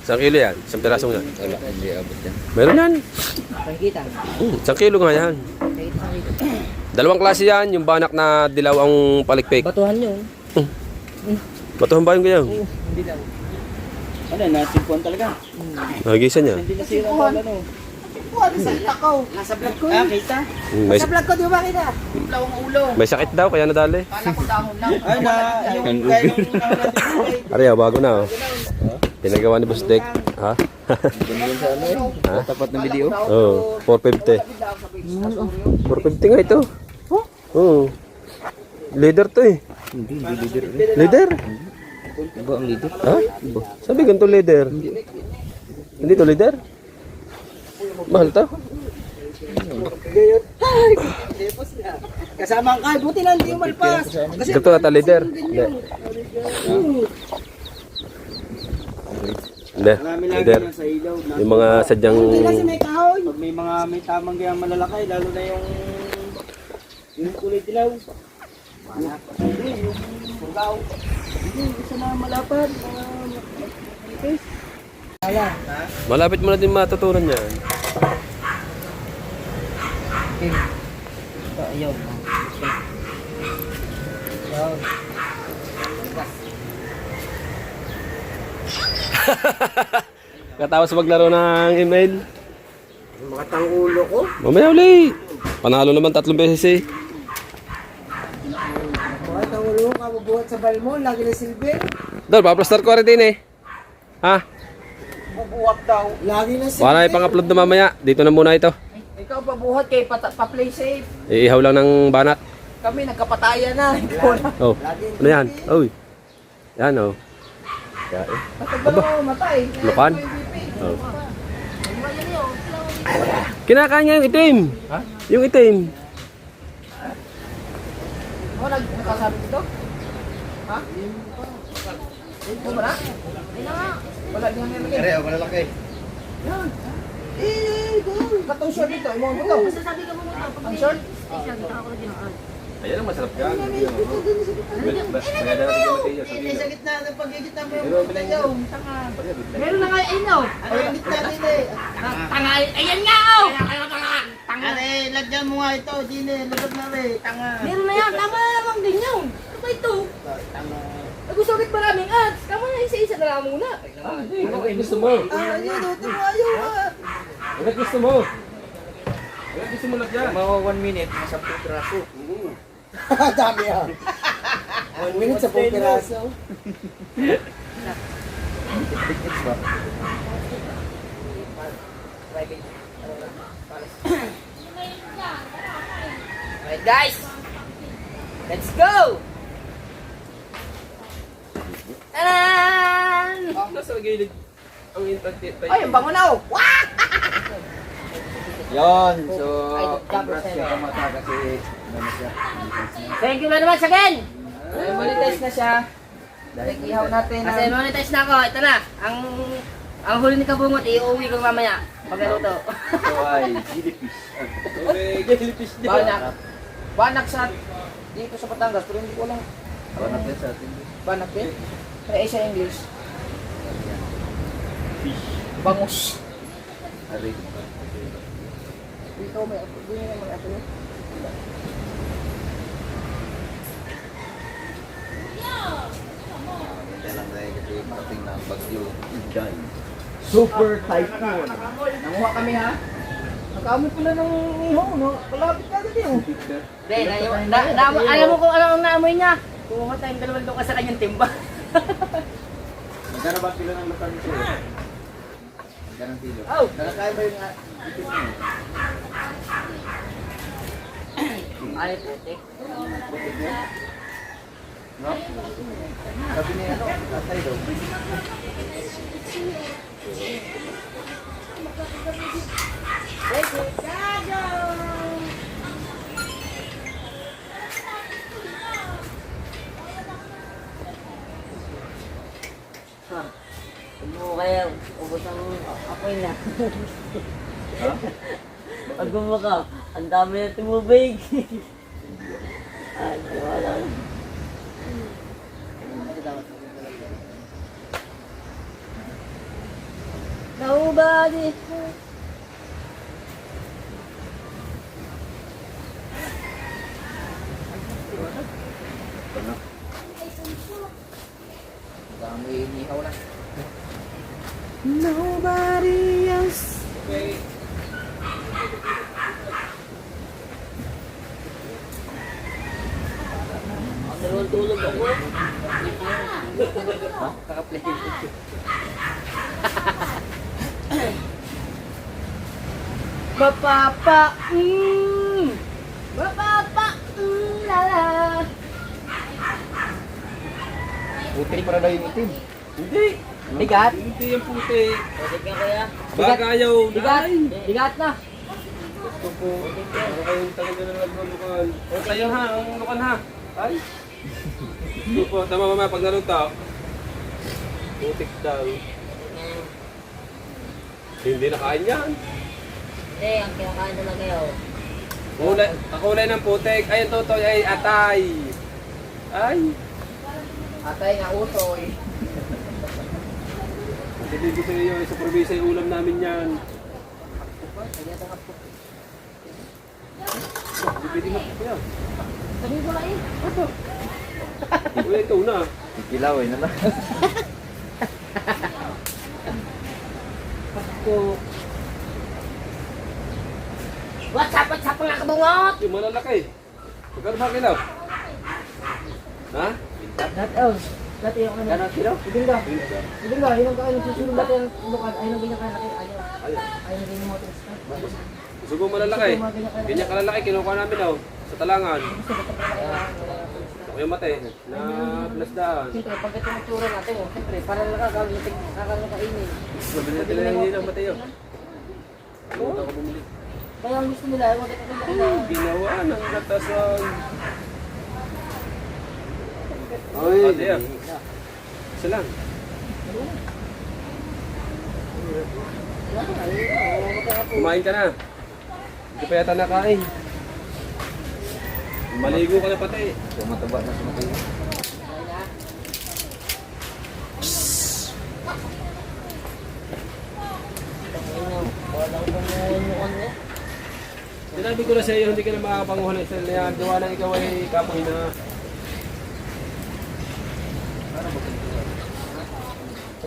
[SPEAKER 1] Isang kilo yan. Isang pirasong yan.
[SPEAKER 5] Hindi abot yan.
[SPEAKER 1] Meron yan.
[SPEAKER 6] Pagkita.
[SPEAKER 1] Isang kilo nga yan. Dalawang klase yan. Yung banak na dilaw ang palikpik.
[SPEAKER 6] Batuhan nyo.
[SPEAKER 1] Batuhan ba yung ganyan?
[SPEAKER 3] Hindi daw. Ano, nasimpuan talaga.
[SPEAKER 1] Nagisan niya.
[SPEAKER 3] Hindi nasira ang ano.
[SPEAKER 2] Nasa vlog ko
[SPEAKER 3] Ah,
[SPEAKER 2] yun.
[SPEAKER 3] kita?
[SPEAKER 1] May,
[SPEAKER 2] Sa vlog ko, di ba kita?
[SPEAKER 4] Lawang ulo.
[SPEAKER 1] may sakit daw, kaya nadali.
[SPEAKER 4] Kala ko dahon lang.
[SPEAKER 3] Ay, na, yung kaya nung
[SPEAKER 1] Ariya, bago na oh. Pinagawa ni Bustek. Ha?
[SPEAKER 5] Ha? Tapat ng video?
[SPEAKER 1] Oo, 450. 450 nga ito. Oo. Leader to eh.
[SPEAKER 5] Hindi leader.
[SPEAKER 1] Leader?
[SPEAKER 5] Iba ang leader.
[SPEAKER 1] Ha? Sabi ganito leader. Hindi to leader? Mahal to?
[SPEAKER 2] Kasama ang kay, buti na hindi umalpas. Kasi
[SPEAKER 1] Ganito ata leader. Hindi. Hindi. Leader.
[SPEAKER 3] sa ilaw.
[SPEAKER 1] Yung mga sadyang...
[SPEAKER 2] kasi may kahoy.
[SPEAKER 3] Pag may tamang gayang malalakay, lalo na yung kulay dilaw. Hindi, yung purgaw. Hindi, isa na malapad.
[SPEAKER 1] Malapit mo na din matutunan yan.
[SPEAKER 3] Ayaw.
[SPEAKER 1] Katapos maglaro ng email.
[SPEAKER 2] Mga tangulo ko.
[SPEAKER 1] Mamaya ulit. Panalo naman 3 beses eh.
[SPEAKER 2] Mga tangulo ko, kabubuhat sa balmon, lagi na silver.
[SPEAKER 1] Dol, paplastar ko rin din eh. Ha?
[SPEAKER 4] Bubuhat daw.
[SPEAKER 2] Lagi na silver.
[SPEAKER 1] Wala na ipang-upload na mamaya. Dito na muna ito.
[SPEAKER 4] Ikaw pabuhat kay pa-play safe.
[SPEAKER 1] Iihaw lang ng banat.
[SPEAKER 4] Kami nagkapatayan na. Ikaw na.
[SPEAKER 1] Oh. Ano yan? Uy. Yan oh. Kaya eh.
[SPEAKER 4] Matagal ako matay.
[SPEAKER 1] Lukan? Oh. Kinakain niya yung itim. Ha? Yung itim.
[SPEAKER 4] Ano nagkasabi dito? Ha? Wala? Wala din ang nilagay.
[SPEAKER 5] Kaya, malalaki.
[SPEAKER 4] Katong short dito, imo mo to.
[SPEAKER 6] Sasabi ka mo muna.
[SPEAKER 4] Ang short?
[SPEAKER 1] Ayan ang masarap ka.
[SPEAKER 2] Sa gitna ng pagigitna mo yung
[SPEAKER 6] Meron na nga inaw.
[SPEAKER 2] Ang gitna din eh.
[SPEAKER 6] Tanga, ayan nga oh.
[SPEAKER 2] Tanga eh, lagyan mo nga ito. Dine, lagyan na rin. Tanga.
[SPEAKER 6] Meron na yan. Tama na naman din yun. Ano ba ito? Gusto ulit maraming ads. Tama na isa-isa na lang muna.
[SPEAKER 1] Ano kayo gusto mo?
[SPEAKER 2] Ayaw, ayaw.
[SPEAKER 1] Ano gusto mo? Ano gusto mo lang dyan?
[SPEAKER 5] Mga 1 minute, nasa 10 piraso.
[SPEAKER 3] Dami ah. 1 minute sa 10 piraso.
[SPEAKER 5] Tickets ba?
[SPEAKER 4] Alright guys! Let's go! Taran!
[SPEAKER 1] Nasa gilid. Ang intantit.
[SPEAKER 4] Ay, ang bango na oh! Wah!
[SPEAKER 5] Yon, so,
[SPEAKER 4] Ay,
[SPEAKER 5] congrats
[SPEAKER 4] double
[SPEAKER 5] ka mata kasi ano siya.
[SPEAKER 4] Thank you very much again! Ay, monetize na siya. Dahil ihaw natin. Kasi monetize na ako. Ito na. Ang huli ni Kabungot, iuwi ko mamaya. Pagkaluto.
[SPEAKER 5] So ay, jellyfish.
[SPEAKER 1] Okay, jellyfish dyan.
[SPEAKER 4] Banak. Banak sa dito sa Batangas. Pero hindi ko alam.
[SPEAKER 5] Banat din sa atin.
[SPEAKER 4] Banak din? Pero sa English. Bangus.
[SPEAKER 5] Ari.
[SPEAKER 4] Dito may ako. Dito may ako.
[SPEAKER 5] Hindi lang dahil kasi parating na ang bagyo. Iday.
[SPEAKER 3] Super typhoon.
[SPEAKER 4] Nanguha kami ha. Nakamoy pala ng ihaw, no? Kalapit ka agad yun. Hindi, alam mo kung ano ang naamoy niya. Kumuha tayong dalawang doon ka sa kanyang timba.
[SPEAKER 5] Magkano ba kilo ng lupan nito? Magkano kilo?
[SPEAKER 4] Oh!
[SPEAKER 5] Nakakain ba yung ipis mo?
[SPEAKER 4] Ay, putik.
[SPEAKER 5] Butik niya? No? Sabi niya ano? Tatay daw.
[SPEAKER 7] Mo kaya ubos ang apoy na. Pag ka, ang dami na tumubig. Ay, wala.
[SPEAKER 6] Nobody.
[SPEAKER 4] Dami inihaw na.
[SPEAKER 3] Nobody else.
[SPEAKER 1] Okay.
[SPEAKER 7] Tulog ako.
[SPEAKER 4] Kaka-play. Bapapa, Bapapa, lala.
[SPEAKER 5] Butik para daw yung itim.
[SPEAKER 1] Hindi.
[SPEAKER 4] Bigat?
[SPEAKER 1] Hindi yung puti.
[SPEAKER 7] Pwede ka kaya.
[SPEAKER 1] Bagayaw.
[SPEAKER 4] Bigat? Bigat na.
[SPEAKER 1] Gusto po. Para kayong tagal na naglukan. O tayo ha. Ang lukan ha. Ay. Gusto po. Tama mama. Pag naluta. Putik daw. Hindi nakain yan.
[SPEAKER 7] Hindi, ang kinakain talaga yun.
[SPEAKER 1] Kulay ng putik. Ay, ang totoy ay atay. Ay.
[SPEAKER 4] Atay nga utoy.
[SPEAKER 1] Hindi ko sa iyo. Sa probinsya yung ulam namin yan. Pwede mo po yan.
[SPEAKER 6] Sabi ko na eh.
[SPEAKER 1] Uy, ikaw na.
[SPEAKER 5] Kikilawin na lang.
[SPEAKER 4] What's up mga kabungot?
[SPEAKER 1] Yung malalaki. Magkano ba kilaw? Ha?
[SPEAKER 4] That else. Dati yung ano.
[SPEAKER 5] Gano'n kilo?
[SPEAKER 4] Ibig ka. Ibig ka. Yung kain susunod dati yung lukan. Ayun ang ganyan kalaki. Ayun ang ganyan mo.
[SPEAKER 1] Gusto mo malalaki? Ganyan kalalaki, kinukuha namin daw. Sa talangan. Ako yung mate. Na plasdaan.
[SPEAKER 4] Siyempre, pag ito yung tsura natin, siyempre, para lang kakalakainin.
[SPEAKER 1] Sabi natin na hindi ng mate yun. Pumunta ko bumili.
[SPEAKER 4] Kaya ang gusto nila, wag ito nila.
[SPEAKER 1] Ginawa ng katasan.
[SPEAKER 5] Uy,
[SPEAKER 1] Ate yan. Isa lang. Kumain ka na. Hindi pa yata nakain. Maligo ka na pati.
[SPEAKER 5] Tumataba na sumatay.
[SPEAKER 7] Walang pumunuan niya.
[SPEAKER 1] Sinabi ko na sa iyo, hindi ka na makakapanguhan ng style na yan. Gawa na ikaw ay kapoy na.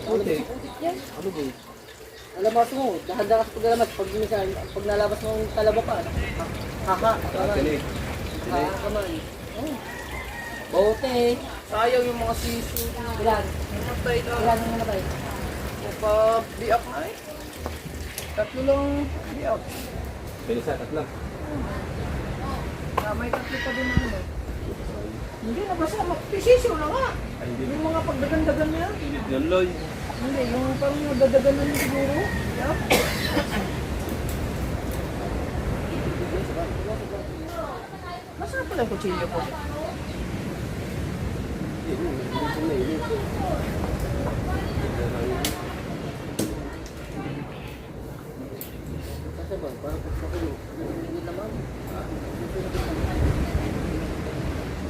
[SPEAKER 1] Puti. Ano ba?
[SPEAKER 7] Alamas mo, dahan-dahan sa paglalabas. Pag minsan, pag nalabas mo ang talaba pa, haka, kaman. Haka, kaman. Oh. Bote.
[SPEAKER 3] Sayang yung mga siso.
[SPEAKER 7] Ilan?
[SPEAKER 3] Namatay na.
[SPEAKER 7] Ilan ang namatay?
[SPEAKER 3] Pa-biak na eh. Tatlo lang biak.
[SPEAKER 1] Pinisa, tatlo.
[SPEAKER 3] May tatlo pa din ano. Hindi na basta magpisisyo na nga.
[SPEAKER 1] Ay, hindi.
[SPEAKER 3] Yung mga pagdagan-dagan niya.
[SPEAKER 1] Yan, Loy.
[SPEAKER 3] Hindi, yung parang nagdadagan na niya siguro. Yeah. Masarap pala yung kutsilyo po.
[SPEAKER 7] Kasi ba, parang pagkakulo. Hindi naman.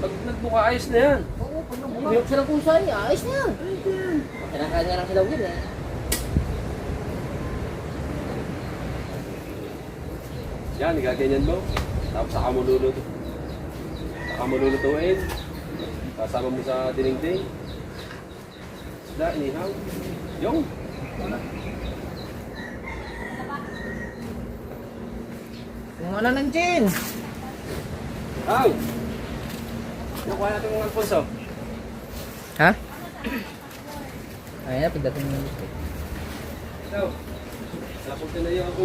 [SPEAKER 1] Pag nagbuka, ayos na yan.
[SPEAKER 7] Oo, pag nabuhok siya ng kusay, ayos na yan. Kinakain nga lang sila yun eh.
[SPEAKER 1] Yan, gaganyan mo. Tapos saka mo luluto. Saka mo lulutuin. Kasama mo sa dinding-ding. Isda, inihaw. Yung.
[SPEAKER 3] Kung ano ng gin.
[SPEAKER 1] Ang! Nakuha natin ng Alfonso.
[SPEAKER 3] Ha? Ayan, pagdating ng gusto.
[SPEAKER 1] Ikaw. Napunta na yung ako.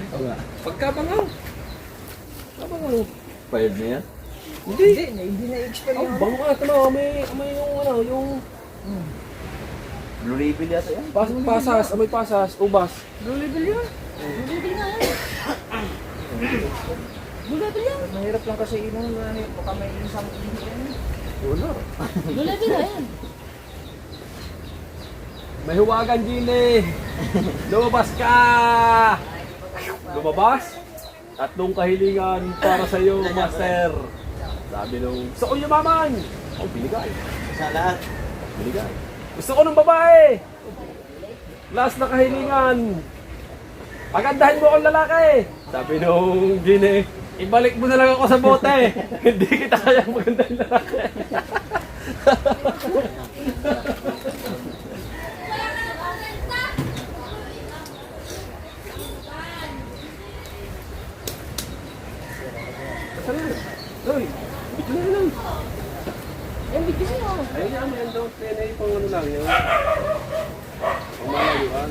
[SPEAKER 3] Oo nga.
[SPEAKER 1] Pagkabangaw. Kabangaw.
[SPEAKER 5] Fired na yan?
[SPEAKER 1] Hindi.
[SPEAKER 3] Hindi na-expire
[SPEAKER 1] Oh,
[SPEAKER 3] yun.
[SPEAKER 1] bango ka tama. May yung ano, yung
[SPEAKER 5] Blue Label yata yan?
[SPEAKER 1] pasas, amoy pasas, ubas.
[SPEAKER 3] Blue label yun.
[SPEAKER 7] Bulabili nga yan. Bulabili yan.
[SPEAKER 3] Mahirap lang kasi inom. Baka may isang yan.
[SPEAKER 1] Wala.
[SPEAKER 7] Bulabili nga yan.
[SPEAKER 1] May huwagan, Gine. Lumabas ka! Lumabas? Tatlong kahilingan para sa iyo, Master. Sabi nung, gusto ko yumaman. Oh, binigay.
[SPEAKER 5] Sa lahat.
[SPEAKER 1] Binigay. Gusto ko ng babae. Last na kahilingan. Pagandahin mo akong lalaki. Sabi nung Gine, ibalik mo na lang ako sa bote. Hindi kita kayang magandahin lalaki. Uy, bigla na lang.
[SPEAKER 7] Yan, bigyan siya.
[SPEAKER 1] Ayun yan, may daw tenay pang ano lang yun. Pang malayuan.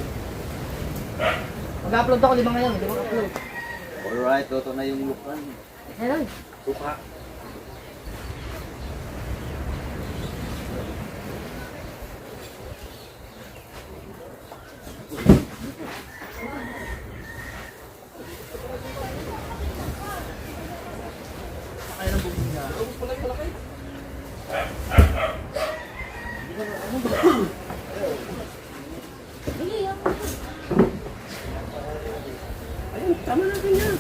[SPEAKER 7] Mag-upload ako 5 ngayon, hindi mag-upload.
[SPEAKER 5] Alright, toto na yung lukan.
[SPEAKER 7] Hello.
[SPEAKER 1] Suka. Ayun, tama natin yan.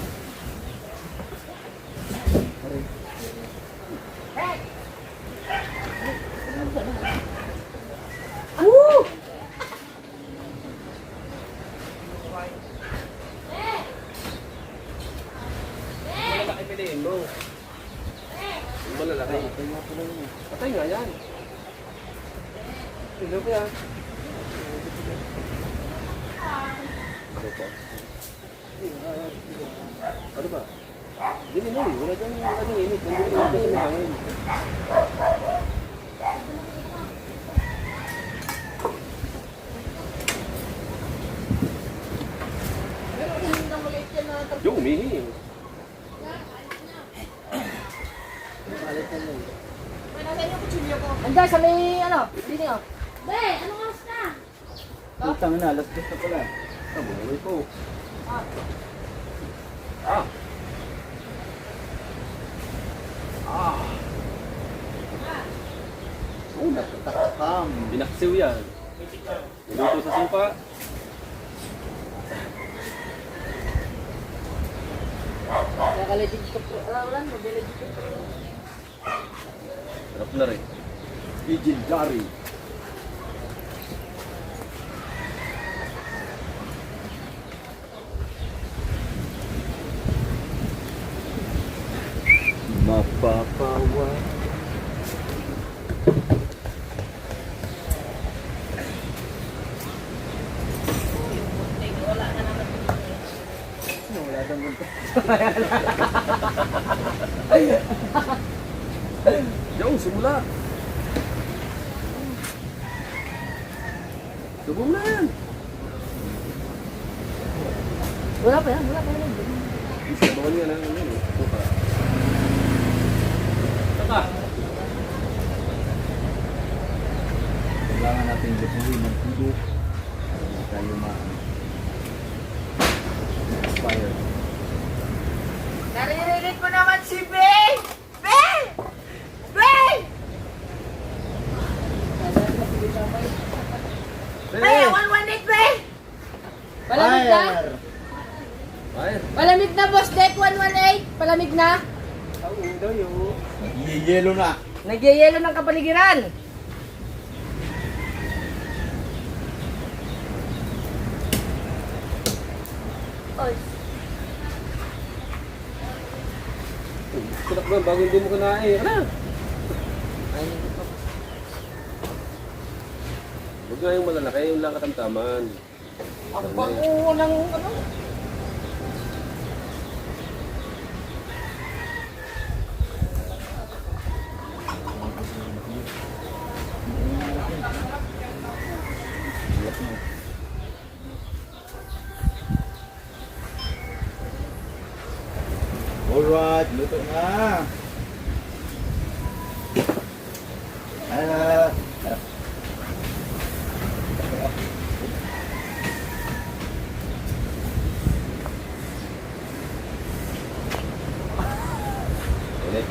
[SPEAKER 1] Malalaki piliin mo. Malalaki. Patay nga yan. Hello kuya. Ano po? Ano ba? Hindi mo wala dyan ano init. Nandun init sa may hangin. Yung umihi.
[SPEAKER 7] Andiyan sa may ano, dito nga.
[SPEAKER 6] Be, anong oras na?
[SPEAKER 5] Putang na, alas 2 na pala.
[SPEAKER 1] Ah, buhay ko. Ah. Ah.
[SPEAKER 5] Oh, natatakam.
[SPEAKER 1] Binaksiw yan. Niluto sa suka.
[SPEAKER 7] Kaya ka-legit ko. Wala, mag-legit ko.
[SPEAKER 1] Sarap na rin. Legendary.
[SPEAKER 5] Mapapawa.
[SPEAKER 1] Yung, simula. Subong na yan.
[SPEAKER 6] Wala pa yan, wala pa yan.
[SPEAKER 1] Sabawan nga lang. Puka. Taka.
[SPEAKER 5] Kailangan natin lupuhin ng tulo. Hindi tayo ma-expire.
[SPEAKER 2] Naririnig ko naman si Bey! Bey! Bey! Bey, 118 Bey!
[SPEAKER 6] Palamig na?
[SPEAKER 1] Fire.
[SPEAKER 6] Palamig na, boss deck, 118. Palamig na.
[SPEAKER 5] Yelo na.
[SPEAKER 4] Nagyayelo ng kapaligiran.
[SPEAKER 1] Kunak ba, bago hindi mo kinain. Ano? Huwag nga yung malalaki, yung lang katamtaman.
[SPEAKER 4] Ang bango ng ano.
[SPEAKER 5] Alright, luto na. Ah,
[SPEAKER 1] Ulit.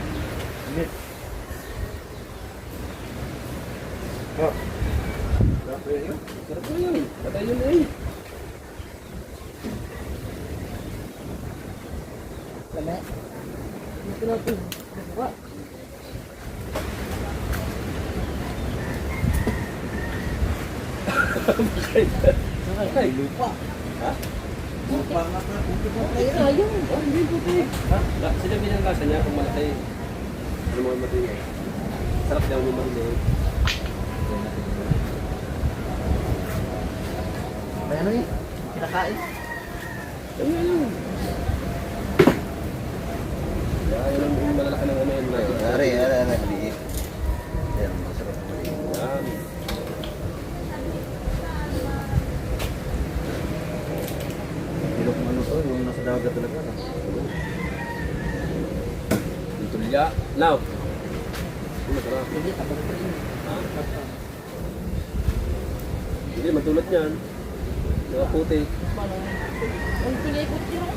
[SPEAKER 1] Sarap na yun. Patay yun eh.
[SPEAKER 5] lupa.
[SPEAKER 1] Ha?
[SPEAKER 5] Lupa nga ka.
[SPEAKER 1] Sinabi ng lasa niya kung malaki. Ano mga matay. Sarap daw yung matay.
[SPEAKER 7] May ano eh? Kinakain.
[SPEAKER 1] Ano yun? Kaya yun yung malalaki ng ano yun.
[SPEAKER 5] Ari, maliit. Yan, masarap na maliit.
[SPEAKER 1] Yan.
[SPEAKER 5] Ilok ano to, yung nasa dagat talaga.
[SPEAKER 1] Yung tulya. Now. Masarap. Hindi, matulad yan. Mga puti.
[SPEAKER 6] Ang pinikot yun.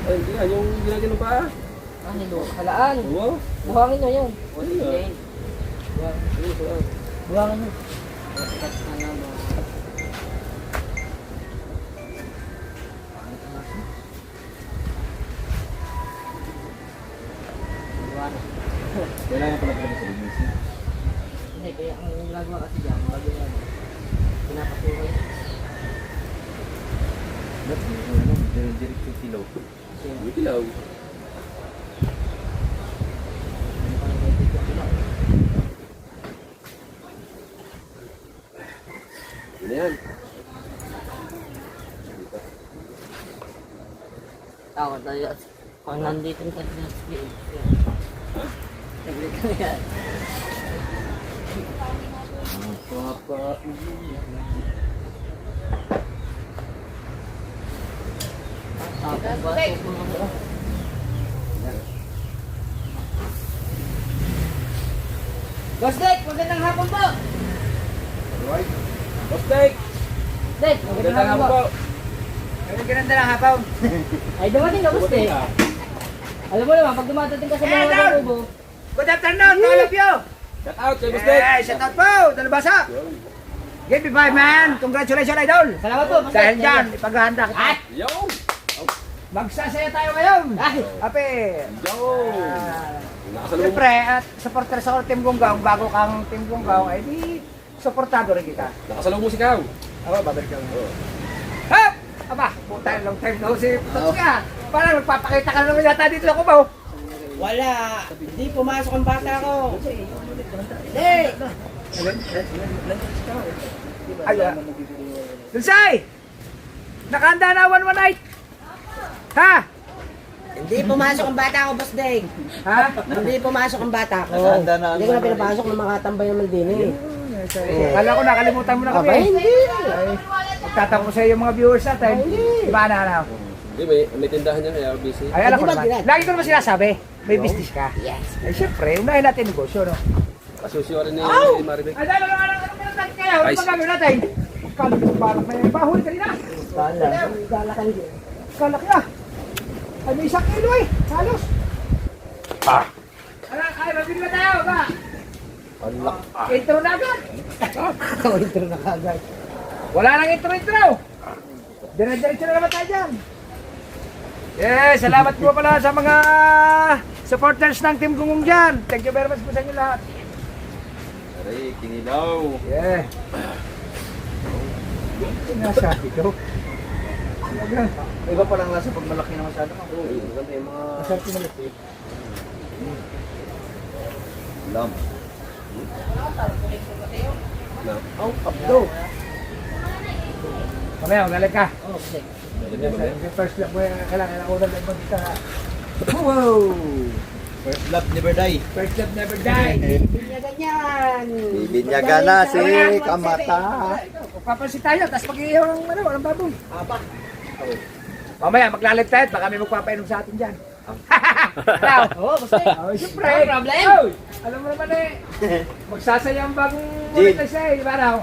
[SPEAKER 1] Ay, hindi yan. Yung ginagano pa.
[SPEAKER 6] Ah, nilo. Halaan.
[SPEAKER 1] Wow.
[SPEAKER 6] Buhangin nyo yun.
[SPEAKER 1] Ano yan? Ano sarap.
[SPEAKER 6] Buhangin nyo.
[SPEAKER 5] Kailangan pala pala sa business.
[SPEAKER 7] Hindi, kaya ang ginagawa kasi dyan, bago yan, pinapasuhay.
[SPEAKER 5] Ba't yung ano, direct yung kilo.
[SPEAKER 1] Yung kilaw. Yun na yan.
[SPEAKER 7] Ako tayo, kung nandito ka sa speed. Naglit ko yan.
[SPEAKER 5] Papa,
[SPEAKER 4] Boss Dick, magandang hapon po.
[SPEAKER 1] Alright. Bostek!
[SPEAKER 4] Dick,
[SPEAKER 1] Magandang hapon po.
[SPEAKER 2] Ganda ng hapon.
[SPEAKER 4] Ay, dumating na, boss Dick.
[SPEAKER 1] Ah.
[SPEAKER 4] Alam mo naman, pag dumadating ka sa
[SPEAKER 2] Eh,
[SPEAKER 4] mga
[SPEAKER 2] down.
[SPEAKER 4] kubo,
[SPEAKER 2] Good afternoon to all of you.
[SPEAKER 1] Shout out kay Bostek!
[SPEAKER 2] Hey, shout out po, Dalabasa. Give me 5 man. Congratulations, idol.
[SPEAKER 4] salamat po, boss Dick.
[SPEAKER 2] Dahil dyan, ipaghahanda kita.
[SPEAKER 4] Ay!
[SPEAKER 1] Yo!
[SPEAKER 2] Magsasaya tayo ngayon.
[SPEAKER 4] Ay!
[SPEAKER 2] Ape.
[SPEAKER 1] Yo!
[SPEAKER 2] Ah,
[SPEAKER 1] Nakasalubong.
[SPEAKER 2] Siyempre, at supporter sa Team Gunggong, bago kang Team Gunggong, ay di, supportado rin kita.
[SPEAKER 1] Nakasalubong si Kaw.
[SPEAKER 2] Ako, babalik ka. Hop! Aba, puta, long time no si Tots ka. Parang nagpapakita ka naman yata dito ako ba?
[SPEAKER 7] Wala! Hindi, pumasok ang bata ko.
[SPEAKER 2] Hey! Ay, Dulcay! Nakahanda na 118! Ha?
[SPEAKER 7] Hindi pumasok ang bata ko, Boss Deng.
[SPEAKER 2] Ha?
[SPEAKER 7] Hindi pumasok ang bata ko.
[SPEAKER 5] Nakahanda na ang
[SPEAKER 7] Hindi ko na pinapasok ng mga tambay naman din eh.
[SPEAKER 2] Kala ko nakalimutan mo na kami.
[SPEAKER 7] Aba, hindi.
[SPEAKER 2] Magtatanong sa iyo mga viewers natin. Iba na.
[SPEAKER 1] Hindi, may tindahan niya kaya busy.
[SPEAKER 2] Ay, alam ko
[SPEAKER 7] Hindi ba,
[SPEAKER 2] naman.
[SPEAKER 7] Direk?
[SPEAKER 2] Lagi ko naman sinasabi, may business ka.
[SPEAKER 7] Yes.
[SPEAKER 2] Ay, syempre, unahin natin negosyo, no?
[SPEAKER 1] Kasusyo rin ni Maribek.
[SPEAKER 2] Ay, dahil ano kaya? Ano
[SPEAKER 1] Ay,
[SPEAKER 2] ba gagawin natin? Kala ko parang may bahuli kanina.
[SPEAKER 7] Galakan din.
[SPEAKER 2] Kala ka. Ay, may 1 kilo eh. Halos. Ay, mabili ba tayo? Ba? Intro na agad.
[SPEAKER 7] Oh, intro na kagad.
[SPEAKER 2] Wala nang intro. Dire-diretso na naman tayo dyan. Yes, salamat po pala sa mga supporters ng Team Gungong dyan. Thank you very much po sa inyo lahat.
[SPEAKER 5] Aray, kinilaw.
[SPEAKER 2] Yeah. Sinasabi ko.
[SPEAKER 3] Iba pa lang lasa pag malaki na masyado.
[SPEAKER 2] Masarap yung malaki.
[SPEAKER 5] Lam.
[SPEAKER 2] Abdo. Mamaya, magalag ka.
[SPEAKER 7] Oh, okay.
[SPEAKER 2] First lap mo yung kailangan ko na magkita. Wow!
[SPEAKER 5] First love, never die.
[SPEAKER 2] First lap never die.
[SPEAKER 7] Binyagan yan.
[SPEAKER 5] Bibinyaga na si Kamata.
[SPEAKER 2] Papansin tayo, tapos pag-iihaw ng ano, walang baboy. Mamaya, maglalag tayo, baka may magpapainom sa atin dyan. Ano?
[SPEAKER 7] Oo, Boss Deng.
[SPEAKER 2] Oh, siyempre.
[SPEAKER 7] No problem.
[SPEAKER 2] Oh, alam mo naman eh. Magsasaya ang bagong ulit na siya eh. Di ba raw?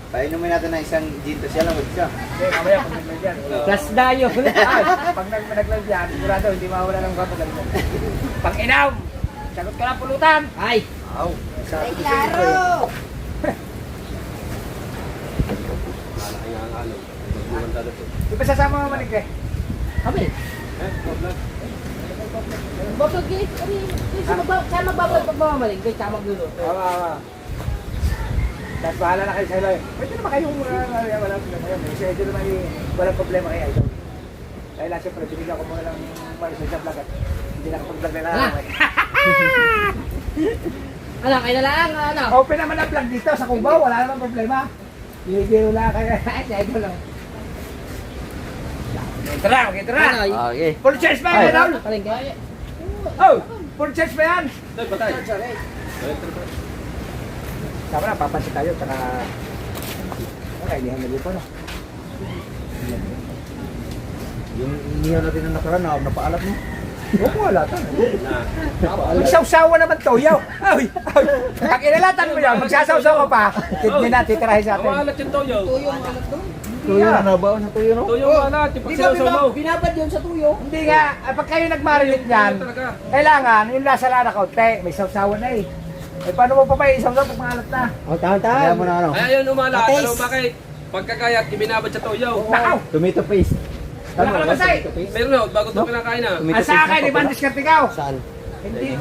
[SPEAKER 5] Painumin natin ng isang gin to siya lang siya.
[SPEAKER 2] Okay, mamaya pag naglag yan.
[SPEAKER 7] Plus dayo.
[SPEAKER 2] Ay, pag naglag yan, sigurado hindi mawala ng kapagaling mo. Pang-inaw! Sagot ka lang pulutan!
[SPEAKER 7] Ay.
[SPEAKER 5] Aw.
[SPEAKER 7] Ay, klaro.
[SPEAKER 2] Di ba sasama mo manig eh?
[SPEAKER 7] Kami. Boss, okay. Siya magbabay pag mamamalig. Kaya siya magluluto.
[SPEAKER 2] Oo. Tapos bahala na kayo sa ilo eh. Pwede naman kayong walang problema yun. Kasi ito naman walang problema kayo. Idol. Dahil lang siyempre, binigyan ko muna lang para sa vlog at hindi nakapag-vlog na lang.
[SPEAKER 7] Ano, kayo na lang, ano?
[SPEAKER 2] Open naman ang vlog dito sa Cubao, wala naman problema. Bibiro lang kayo. Ay, idol lang. Ito na, ito na.
[SPEAKER 7] Ano?
[SPEAKER 5] Okay.
[SPEAKER 2] Full charge ba yan, idol?
[SPEAKER 7] Palengke.
[SPEAKER 2] Oh, full charge ba yan? Tama na, papansin tayo, tsaka... Okay, hindi hanggang dito, no?
[SPEAKER 3] Yung inihaw natin na nakaraan, napaalat mo.
[SPEAKER 2] Huwag mo alatan. Magsawsawa naman to, yaw. Ay, ay. Pag inalatan mo yan, magsasawsaw ka pa. Hindi na, titirahin sa atin.
[SPEAKER 1] Maalat yung toyo.
[SPEAKER 3] Tuyo na nabaon ng tuyo, no?
[SPEAKER 1] Toyo maalat, yung
[SPEAKER 2] Di ba
[SPEAKER 1] pagsilaw mo.
[SPEAKER 7] Binabad yun sa tuyo.
[SPEAKER 2] Hindi nga, pag kayo nagmarilit yan, kailangan, yung lasa lang na kaunti, may sawsawan na eh. Eh, paano mo pa ba isawsaw pag maalat na?
[SPEAKER 7] O, tahan.
[SPEAKER 3] Kaya mo na ano,
[SPEAKER 1] Kaya yun umalat,
[SPEAKER 7] Patis.
[SPEAKER 1] alam mo bakit? Pagkakayat, ibinabad sa toyo.
[SPEAKER 2] Nakaw!
[SPEAKER 3] tomato paste.
[SPEAKER 2] Wala ka naman say!
[SPEAKER 1] Meron na, bago ito kinakain na.
[SPEAKER 2] Ang sa akin, di ba ang diskarte ikaw?
[SPEAKER 7] Saan?
[SPEAKER 2] Hindi.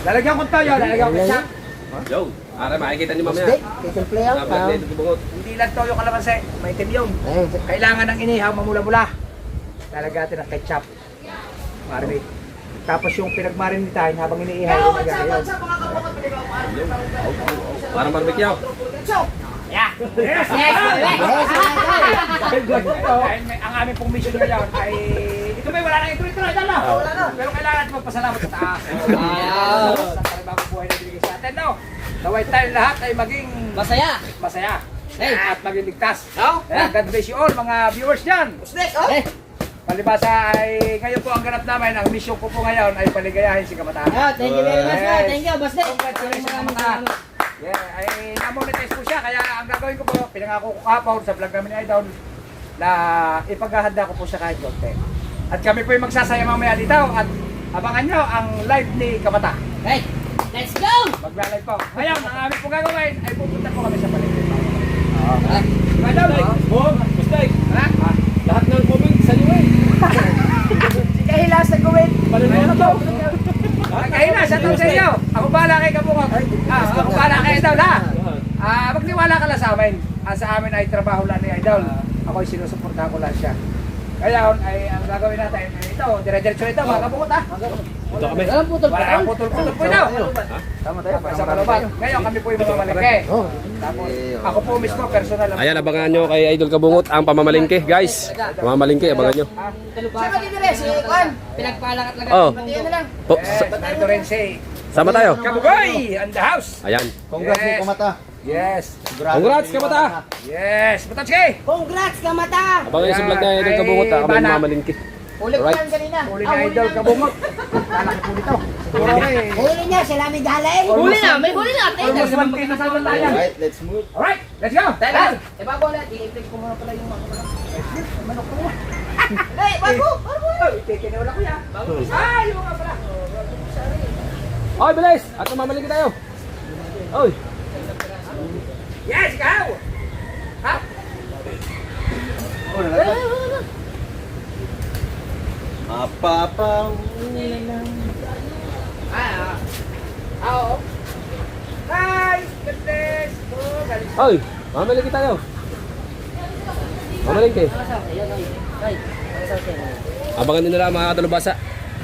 [SPEAKER 2] Lalagyan ko toyo, lalagyan ko ketchup.
[SPEAKER 1] Yo, ara makikita niyo
[SPEAKER 7] Boss
[SPEAKER 1] mamaya.
[SPEAKER 7] Deng, kisimple yan.
[SPEAKER 1] Nablag na ito bubungot.
[SPEAKER 2] Hindi lang toyo kalamansi, may itim yun.
[SPEAKER 7] Ayun.
[SPEAKER 2] Kailangan ng inihaw mamula-mula. Lalagyan natin ng ketchup. Marinate. Tapos yung pinagmarinitahin habang iniihaw, ilagay yun.
[SPEAKER 1] Parang barbecue.
[SPEAKER 2] Yeah! Yes! Ang aming pong mission ngayon ay... Ito may wala nang ito na, dala! Pero kailangan natin magpasalamat sa taas. Sa panibagong buhay na binigay sa atin, no? Naway tayo lahat ay maging
[SPEAKER 7] Masaya.
[SPEAKER 2] masaya.
[SPEAKER 7] Hey.
[SPEAKER 2] At maging ligtas.
[SPEAKER 7] No?
[SPEAKER 2] Kaya God bless you all, mga viewers dyan.
[SPEAKER 7] Eh,
[SPEAKER 2] Palibasa ay ngayon po ang ganap namin. Ang mission ko po ngayon ay paligayahin si Kabataan.
[SPEAKER 7] thank you very much.
[SPEAKER 2] Yes.
[SPEAKER 7] Thank you, Boss Deng.
[SPEAKER 2] Congratulations sa
[SPEAKER 7] Maraming
[SPEAKER 2] mga.
[SPEAKER 7] salamat.
[SPEAKER 2] Yeah, ay na-monetize po siya. Kaya ang gagawin ko po, pinangako ko kahapon sa vlog namin ni Idol na ipaghahanda ko po siya kahit konti. At kami po yung magsasaya mamaya dito at abangan nyo ang live ni Kabata.
[SPEAKER 7] Hey, let's go!
[SPEAKER 2] Magla-live po. Ngayon, ang aming po gagawin ay pupunta po kami sa palengke.
[SPEAKER 7] Ah.
[SPEAKER 2] Idol!
[SPEAKER 1] Bustay,
[SPEAKER 2] Ha?
[SPEAKER 1] lahat ng comment sa iyo eh.
[SPEAKER 2] Si Kahilas nag-comment. Ayun po. Kahilas, sa sa inyo. Ako bahala kay Kabukot. Ako bahala kay Idol ha. Magniwala ka lang sa amin. Sa amin ay trabaho lang ni Idol. Ako ay sinusuportahan ko lang siya. Ngayon ay ang gagawin natin ay ito, dire-diretso ito mga kabukot ha.
[SPEAKER 1] Ito kami.
[SPEAKER 7] Walang putol pa
[SPEAKER 2] Walang putol-putol po ito. Tama tayo, sa kalubat. Ngayon kami po yung mamamalengke. Tapos ako po mismo personal.
[SPEAKER 1] Ayan, abangan nyo kay Idol Kabungot ang pamamalingke, guys. Pamamalingke, abangan nyo.
[SPEAKER 4] Siya matitire, si Juan.
[SPEAKER 7] Pinagpalakat lang.
[SPEAKER 1] Oh,
[SPEAKER 4] Pati na lang.
[SPEAKER 1] oh
[SPEAKER 2] Yes, narito rin si
[SPEAKER 1] sama tayo.
[SPEAKER 2] Kabugoy on the house.
[SPEAKER 1] Ayan.
[SPEAKER 3] Congrats
[SPEAKER 2] Yes.
[SPEAKER 3] mo kamata.
[SPEAKER 2] Yes.
[SPEAKER 1] Congrats, Kamata!
[SPEAKER 2] Yes. Matotski.
[SPEAKER 4] Congrats, Kamata!
[SPEAKER 1] Abangan nyo sa vlog na Idol Kabungot, ha, kami mamamalingke.
[SPEAKER 4] Huli ko
[SPEAKER 1] Alright.
[SPEAKER 4] yan kanina.
[SPEAKER 2] Huli na idol kabungot. Lalaki po dito. Siguro eh.
[SPEAKER 4] Huli niya, sila may galay.
[SPEAKER 7] Huli na, may huli na.
[SPEAKER 2] Almost 1K na sa tayo.
[SPEAKER 3] Alright, let's move.
[SPEAKER 2] Alright, let's go.
[SPEAKER 7] Teka, bago ulit, i-imprint ko muna pala yung mga
[SPEAKER 2] Manok ko naman.
[SPEAKER 4] Hey, bago!
[SPEAKER 2] Oh, ikikinula ko yan. Ay, yung nga pala.
[SPEAKER 1] Oy, bilis! At mamamalingke tayo. Oy!
[SPEAKER 2] Yes, ikaw. Ha?
[SPEAKER 3] Mapapaw.
[SPEAKER 2] Oo. Hi, goodness. Oh, galing.
[SPEAKER 1] Oy! Mamamalingke tayo. Mamalingke. Abangan nyo na lang mga kadalubasa.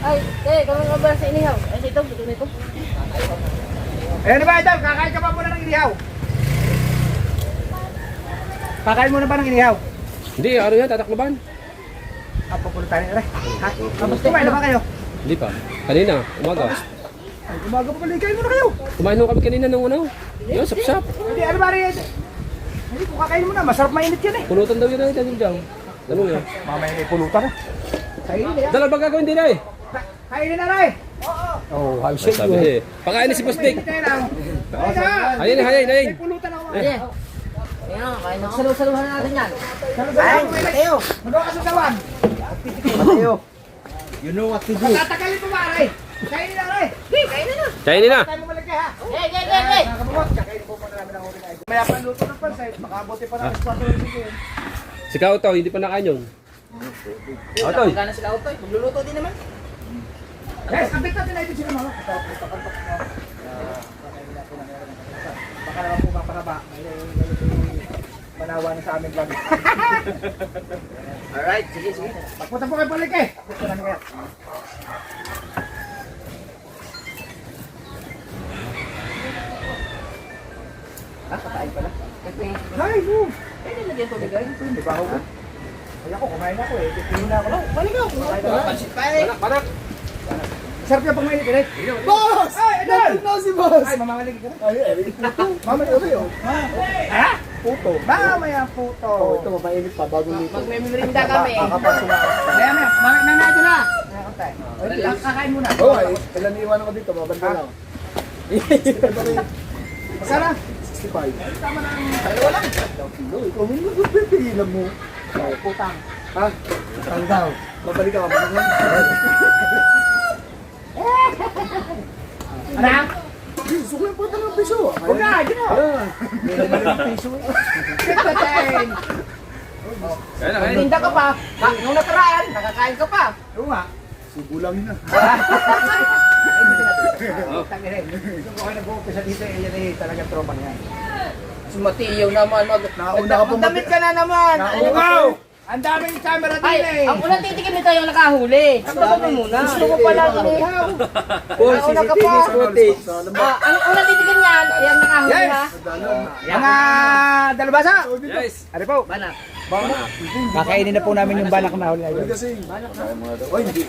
[SPEAKER 7] Ay, kami nga ba sa inihaw? Ay, ito, ito.
[SPEAKER 2] Ayan na ba, idol? Kakain ka pa muna ng inihaw? Kakain muna ba ng inihaw?
[SPEAKER 1] Hindi, ano yan, tatakloban?
[SPEAKER 2] Papulitan nyo rin. Ha? Tapos kumain na ba kayo?
[SPEAKER 1] Hindi pa. Kanina, umaga.
[SPEAKER 2] Ay, umaga pa pala. Kain muna kayo.
[SPEAKER 1] Kumain nung kami kanina ng ano. Yun, sap-sap.
[SPEAKER 2] Hindi, ano ba rin? Hindi ko kakain muna. Masarap mainit yun eh.
[SPEAKER 1] Pulutan daw yun ay dahil dyan. Tanong yan.
[SPEAKER 2] Mamaya may pulutan na. Kainin na.
[SPEAKER 1] Dala ba gagawin din ay?
[SPEAKER 2] Kainin na rin.
[SPEAKER 1] Oh, I'm sure sabi eh. Pakain na si Boss Dick.
[SPEAKER 2] Kainin na. Kainin na.
[SPEAKER 1] Ayun, ayun, ayun.
[SPEAKER 2] May pulutan ako.
[SPEAKER 7] Ayan. Ayan, kain ako. Salusaluhan natin yan.
[SPEAKER 2] Ay, Mateo. Magawa ka sa sawan.
[SPEAKER 3] Mateo. You know what to do.
[SPEAKER 2] Tatagalin mo ba, Aray? Kainin na, Aray. Kainin na.
[SPEAKER 1] Kainin na.
[SPEAKER 2] Tayo mo malagay ha.
[SPEAKER 7] Hey!
[SPEAKER 2] Mga kabungot, kakainin po muna namin ang huli na ito. Maya panluto ng pansay. Makabuti pa namin sa patuloy dito yun.
[SPEAKER 1] Si Kauto, hindi pa nakain yun. Kautoy.
[SPEAKER 7] Magkano sila Kautoy? Magluluto din naman.
[SPEAKER 2] Guys, kapit natin na ito sila mga. Baka naman po mapahaba. Manawa na sa aming vlog.
[SPEAKER 7] Alright, sige.
[SPEAKER 2] Pagpunta po kayo balik eh. Gusto namin kayo. Kakain pala. Hi, boom!
[SPEAKER 7] Nilagyan ko bigay.
[SPEAKER 2] May baho ko. Ay ako, kumain ako eh. Pipili na ako. Balik ako.
[SPEAKER 7] Pansit pa eh.
[SPEAKER 1] Panak.
[SPEAKER 2] Sarap yung pang mainit eh. Boss! Ay, Idol!
[SPEAKER 3] No, si boss.
[SPEAKER 2] Ay, mamalig ka na.
[SPEAKER 3] Ay, puto. Mamaya ulit yun.
[SPEAKER 2] Ha?
[SPEAKER 3] Puto.
[SPEAKER 2] Mamaya puto.
[SPEAKER 3] Oh, ito mapainit pa bago nito.
[SPEAKER 7] Magmemirinda kami.
[SPEAKER 3] Kakapasok na.
[SPEAKER 2] Maya, maya. Mamaya na ito na. Kakain muna.
[SPEAKER 3] Oh, ay, kailan iwan ako dito, mabanda lang.
[SPEAKER 2] Sana?
[SPEAKER 3] 65. Dalawa lang. No, ikaw mo pipigilan mo.
[SPEAKER 2] Putang.
[SPEAKER 3] Ha? Ang daw. Babalik ka, mabalik
[SPEAKER 2] Ano?
[SPEAKER 3] Gusto ko yung puto ng piso.
[SPEAKER 2] Huwag na, dyan o. Katatain.
[SPEAKER 1] Kaya na, kaya.
[SPEAKER 7] Tinda ka pa. Nung nakaraan, nakakain ka pa.
[SPEAKER 2] Oo nga.
[SPEAKER 3] Subo lang yun ah.
[SPEAKER 2] Tangin rin. Kung ako nag-uumpisa dito, yan eh talagang tropa niya.
[SPEAKER 7] Si Mateo naman.
[SPEAKER 3] Nauna ka pa
[SPEAKER 7] Magdamit ka na naman.
[SPEAKER 2] Wow! Ang daming camera din
[SPEAKER 7] Ay,
[SPEAKER 2] eh.
[SPEAKER 7] ang unang titikim nito yung nakahuli. Ang dami muna. Gusto ko pala inihaw. Nauna ka pa. Ang unang titikim niyan, yung nakahuli
[SPEAKER 2] Yes!
[SPEAKER 7] ha.
[SPEAKER 2] Mga dalubasa!
[SPEAKER 1] Yes.
[SPEAKER 2] Ano po?
[SPEAKER 7] Banak.
[SPEAKER 2] Kakainin na po namin yung balak na huli na yun.
[SPEAKER 3] Kasi, oh, hindi.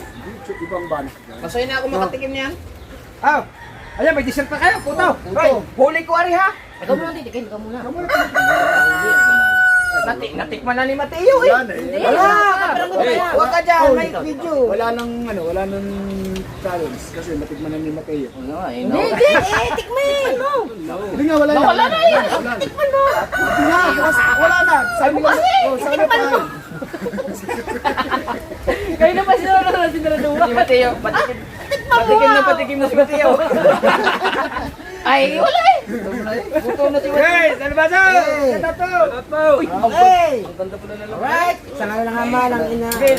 [SPEAKER 3] Ibang ban.
[SPEAKER 7] Masaya na ako makatikim niyan.
[SPEAKER 2] Ah! Ayan, may dessert pa kayo, puto! Hoy, huli ko ari ha!
[SPEAKER 7] Ikaw muna titikim, ikaw muna. Natikman na ni Mateo eh.
[SPEAKER 3] Yan eh.
[SPEAKER 7] Hindi. Huwag ka dyan, may video.
[SPEAKER 3] Wala nang challenge kasi matigman na ni Mateo.
[SPEAKER 7] Hindi, tikman mo.
[SPEAKER 3] Hindi nga, wala na.
[SPEAKER 7] Wala na yan.
[SPEAKER 3] Wala na.
[SPEAKER 7] Tikman mo.
[SPEAKER 3] Wala na. Sabi nga, oh, sabi
[SPEAKER 7] Tikman
[SPEAKER 3] pa.
[SPEAKER 7] mo. Kayo na pa sinunod na sinaduwa. Si Mateo, patikim. Patikim na si Mateo.
[SPEAKER 4] Ay, wala eh. Buto na si
[SPEAKER 2] Hey, dalubasa! Shoutout po!
[SPEAKER 4] Okay.
[SPEAKER 5] Ang ganda pala na lang.
[SPEAKER 4] Alright. Sana lang naman ang ina.
[SPEAKER 2] Ay,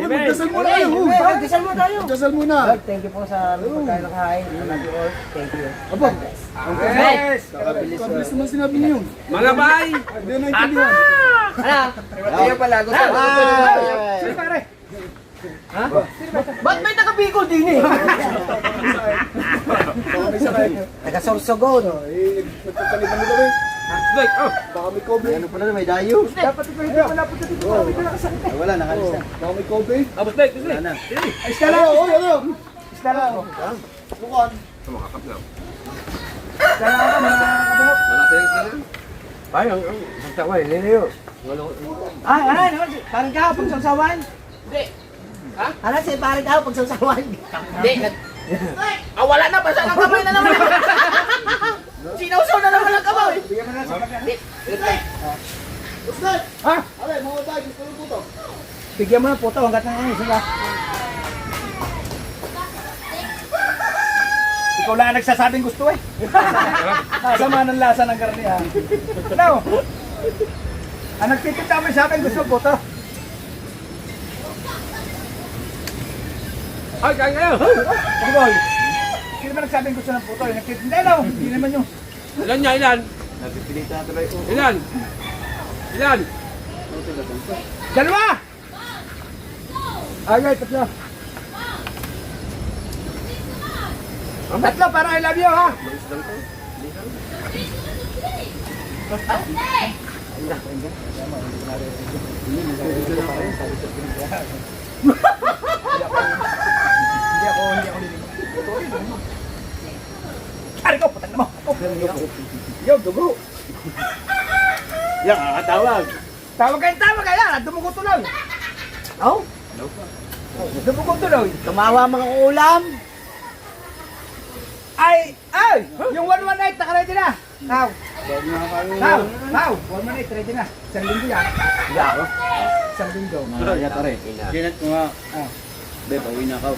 [SPEAKER 3] Magdasal muna tayo.
[SPEAKER 4] Dasal mo tayo.
[SPEAKER 3] Magdasal muna.
[SPEAKER 4] Thank you po sa pagkain na kain. I love you all. Thank you.
[SPEAKER 3] Aba,
[SPEAKER 2] Yes!
[SPEAKER 3] kabilis naman sinabi niyo.
[SPEAKER 1] Mga bay!
[SPEAKER 3] Hindi na intindihan.
[SPEAKER 4] Ano?
[SPEAKER 5] Kaya pala, gusto ko.
[SPEAKER 2] Sige pare!
[SPEAKER 4] Ba't may taga-Bicol din eh?
[SPEAKER 3] Baka may sakay.
[SPEAKER 4] Taga-Sorsogon.
[SPEAKER 3] Nagpapaliban nila kami. Baka may kobe. Ano pala may dayo?
[SPEAKER 2] Dapat ikaw hindi malapit sa dito. Hindi ka nakasakit.
[SPEAKER 3] Wala, nakalis na. Baka may kobe.
[SPEAKER 1] Abot na, ito na.
[SPEAKER 2] Isda lang!
[SPEAKER 3] Ano?
[SPEAKER 2] Isda lang!
[SPEAKER 3] Bukan.
[SPEAKER 2] Isda lang ako mga kabuhok.
[SPEAKER 1] Ay, ang sasawa, niliyo.
[SPEAKER 4] Ay, parang ka pag sausawan. Hindi. Ha? Ano si parang ka pag sausawan? Hindi. Wala na, basa ng kamay na naman. Sinausaw na naman ang kamay.
[SPEAKER 2] Bigyan mo na sa pagkain.
[SPEAKER 3] Ustad!
[SPEAKER 2] Ha?
[SPEAKER 3] Alay, mga tayo. Gusto mo po to.
[SPEAKER 2] Bigyan mo na po ito hanggat na ngayon sila. Ikaw lang ang nagsasabing gusto eh. Kasama ng lasa ng karne ha. Ano? Ang nagtitip namin sa akin gusto po ito.
[SPEAKER 1] Ay, kaya kayo!
[SPEAKER 2] Pagboy. Sino ba nagsabing gusto ng puto? Yung nagtitip. Hindi ano. Hindi naman yung.
[SPEAKER 1] Ilan niya, ilan?
[SPEAKER 5] Napipilitan na tuloy.
[SPEAKER 1] Ilan? Ilan?
[SPEAKER 2] Dalawa! Ay, tatlo. Tatlo para I love you ha. Hindi ako lilipot. Ari ko, putang na mo. Yo, dugo.
[SPEAKER 3] Yan, kakatawag.
[SPEAKER 2] Tawag kaya. Dumugo tuloy.
[SPEAKER 4] Oh,
[SPEAKER 2] Dumugo tuloy.
[SPEAKER 4] tumawa mga ulam.
[SPEAKER 2] Ay! Yung 118 naka-ready na. Now. Now. 118 ready na. Isang linggo yan. Isang linggo.
[SPEAKER 3] Kaya tare. Ginat ko nga. Be, pauwi na ako.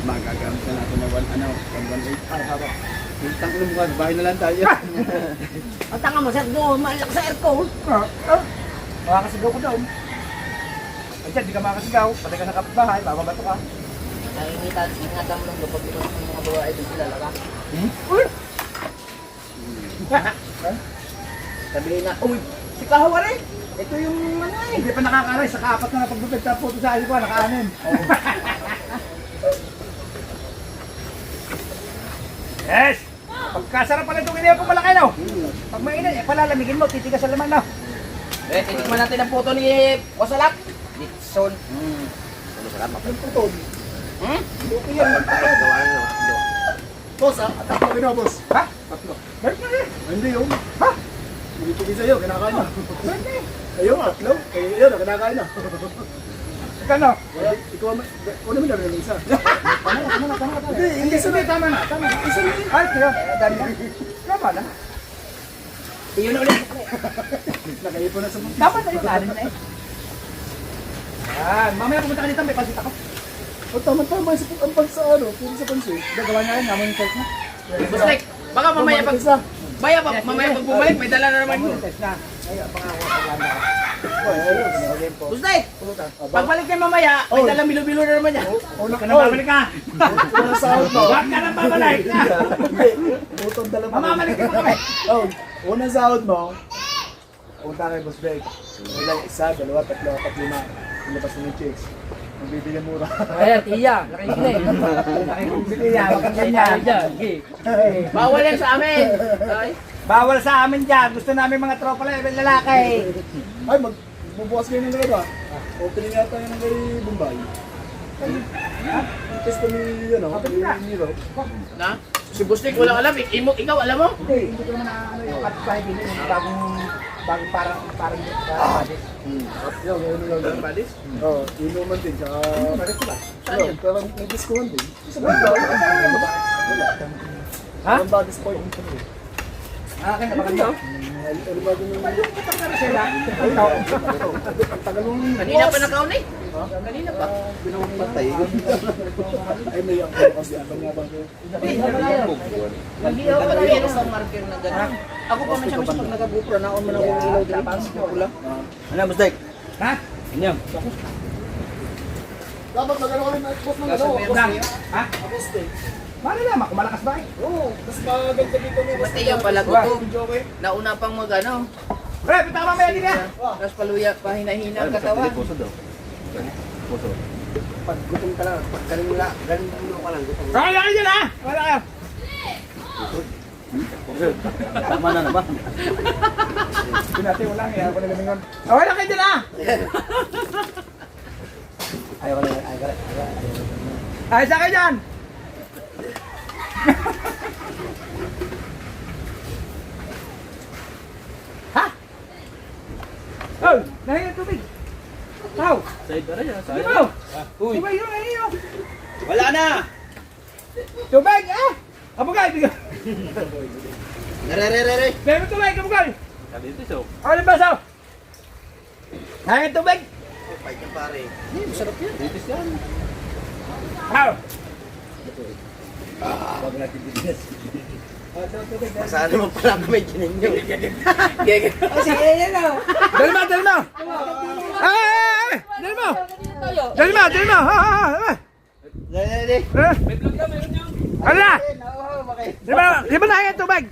[SPEAKER 3] Magagamit na natin na 118. Ay, haba. Tangko mo ka, bahay na lang tayo.
[SPEAKER 4] Ang tanga mo, sir, doon, malak sa aircon.
[SPEAKER 2] Makakasigaw ko doon. Ay dyan, di ka makakasigaw. Patay ka ng kapitbahay, bababato ka.
[SPEAKER 7] Ingatan mo lang doon pag yung mga babae doon sila laka.
[SPEAKER 2] Sabihin na, uy, si Kahawa rin. Ito yung ano eh. Hindi pa nakakaray, sa kaapat na napagbubig sa puto sa akin ko, naka-anin. Yes! Pagkasarap pala itong inihaw kong malaki no? Pag mainit, palalamigin mo, titigas sa laman no?
[SPEAKER 4] Titikman natin ang puto ni Wasalak.
[SPEAKER 7] Ditson.
[SPEAKER 3] Boss, tatlo ka na, boss.
[SPEAKER 2] Ha?
[SPEAKER 3] Tatlo.
[SPEAKER 2] Meron na rin.
[SPEAKER 3] Hindi yun.
[SPEAKER 2] Ha?
[SPEAKER 3] Ibigay sa'yo, kinakain na.
[SPEAKER 2] Meron na rin.
[SPEAKER 3] Ayun, tatlo. Eh, yun, kinakain na.
[SPEAKER 2] Ikano?
[SPEAKER 3] Ikaw, ano naman na isa?
[SPEAKER 2] Tama. Hindi, isa na, tama na. Tama na. Isa na. Ay, kaya, dami na. Tama na.
[SPEAKER 4] Iyon na ulit.
[SPEAKER 3] Nakaipon na sa mga.
[SPEAKER 2] Tama na yung anin na eh. Yan, mamaya pumunta ka dito, may pasit ako.
[SPEAKER 3] O, tama-tama ang pag sa ano, puro sa pansin.
[SPEAKER 2] Gagawa niya rin, naman yung test na.
[SPEAKER 4] Bustek, baka mamaya pag bumalik, may dala na naman mo.
[SPEAKER 2] Test na. Ngayon, pangako sa landa.
[SPEAKER 4] Bustek, pagbalik niya mamaya, may dala bilo-bilo na naman niya.
[SPEAKER 2] Huwag ka na babalik ka.
[SPEAKER 3] Unang sahod mo.
[SPEAKER 2] Huwag ka na babalik.
[SPEAKER 3] Utong dala mo.
[SPEAKER 2] Mamamalik ka pa kami.
[SPEAKER 3] Oh, unang sahod mo. Punta kay Boss Beg. Ilang isa, dalawa, tatlo, apat, lima. Ilabas mo yung chicks. Magbibili mura.
[SPEAKER 7] Ayan, tiya. Nakikinig.
[SPEAKER 2] Bili niya, huwag kang ganyan.
[SPEAKER 4] Bawal yan sa amin. Ay.
[SPEAKER 2] Bawal sa amin dyan. Gusto namin mga tropa lang, lalaki.
[SPEAKER 3] Ay, magbubukas kayo ng ba? Opening yata yun ng kay Bombay. Test ni, ni Nero.
[SPEAKER 4] Na? Si Bustek walang alam, ikaw alam mo?
[SPEAKER 2] Hindi ko naman ano yung kapitbahay din yung bagong parang badis.
[SPEAKER 3] Yung
[SPEAKER 4] Badis?
[SPEAKER 3] Oo, inuman din, tsaka...
[SPEAKER 2] Bakit sila?
[SPEAKER 3] Yun, pero may discount din. Sa
[SPEAKER 2] Ha?
[SPEAKER 3] Ang body sport.
[SPEAKER 2] Akin na maganda.
[SPEAKER 4] Kanina pa nakaon eh. Kanina pa. Nag-iyaw pa rin sa marker na gano'n. Ako pa man siya pag nag-GoPro, naon man akong ilaw dito. Pula.
[SPEAKER 5] Ano, Mustek?
[SPEAKER 2] Ha?
[SPEAKER 5] Inyam.
[SPEAKER 3] Dapat magano kami ng Xbox ng ano.
[SPEAKER 2] Ha? Paano naman? Kung malakas ba eh?
[SPEAKER 3] Oo, mas maganda dito mo.
[SPEAKER 4] Basta yung pala gutom. Nauna pang mag-ano.
[SPEAKER 2] Pre, pita ka mamaya din yan.
[SPEAKER 4] Tapos paluya, pahina-hina ang katawan.
[SPEAKER 3] Pag gutom ka lang, pag kanina, ganun ka lang. Gutom.
[SPEAKER 2] Kaya kayo dyan ha? Wala kayo.
[SPEAKER 5] Tama na naman.
[SPEAKER 2] Pinati mo lang eh. Ako na gamingon. Wala kayo dyan ha?
[SPEAKER 3] Ayaw ka lang,
[SPEAKER 2] Ayos na kayo dyan. Ha? Oh, nahinga tubig. Tao.
[SPEAKER 5] Side pa rin yan.
[SPEAKER 2] Di ba? Tubig yun, nahinga.
[SPEAKER 5] Wala na!
[SPEAKER 2] Tubig, eh! Kabugay, bigay.
[SPEAKER 5] Nare-re-re-re!
[SPEAKER 2] Bigay mo tubig, kabugay.
[SPEAKER 5] Sabi dito, so.
[SPEAKER 2] Ako ng baso. Nahinga tubig.
[SPEAKER 5] Fight ka pare. Masarap yan. Ditis yan.
[SPEAKER 2] Tao.
[SPEAKER 5] Saan naman pala kami kininyo?
[SPEAKER 2] Sige, yan o. Dali mo, dali mo. Ay! Dali mo. Dali mo, dali mo.
[SPEAKER 5] Nare-re-re!
[SPEAKER 2] Ano na? Di ba nahinga tubig?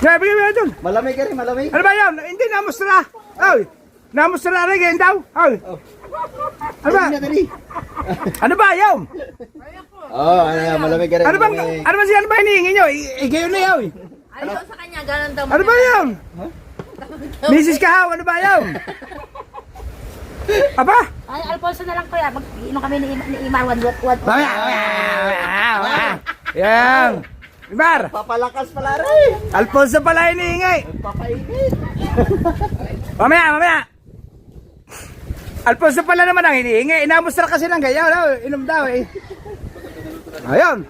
[SPEAKER 2] Kaya bigyan mo ito.
[SPEAKER 5] Malamig ka rin, malamig.
[SPEAKER 2] Ano ba yun? Hindi, namustra. Ay, namustra rin ganyan daw. Ay. Ano ba? Ano ba yun?
[SPEAKER 5] Oo, malamig ka rin.
[SPEAKER 2] Ano bang, ano ba siya? Ano ba hinihingi nyo? Igayon na yun.
[SPEAKER 6] Ayaw sa kanya, ganun daw.
[SPEAKER 2] Ano ba yun? Mrs. Kahaw, ano ba yun? Aba?
[SPEAKER 6] Ay, Alfonso na lang kuya. Mag-inom kami ni Imar. What?
[SPEAKER 2] Yan. Imar.
[SPEAKER 5] Papalakas pala rin.
[SPEAKER 2] Alfonso pala hinihingi.
[SPEAKER 5] Papainit.
[SPEAKER 2] Mamaya. Alfonso pala naman ang hinihingi. Inamustra kasi ng ganyan. Inom daw eh. Ayun.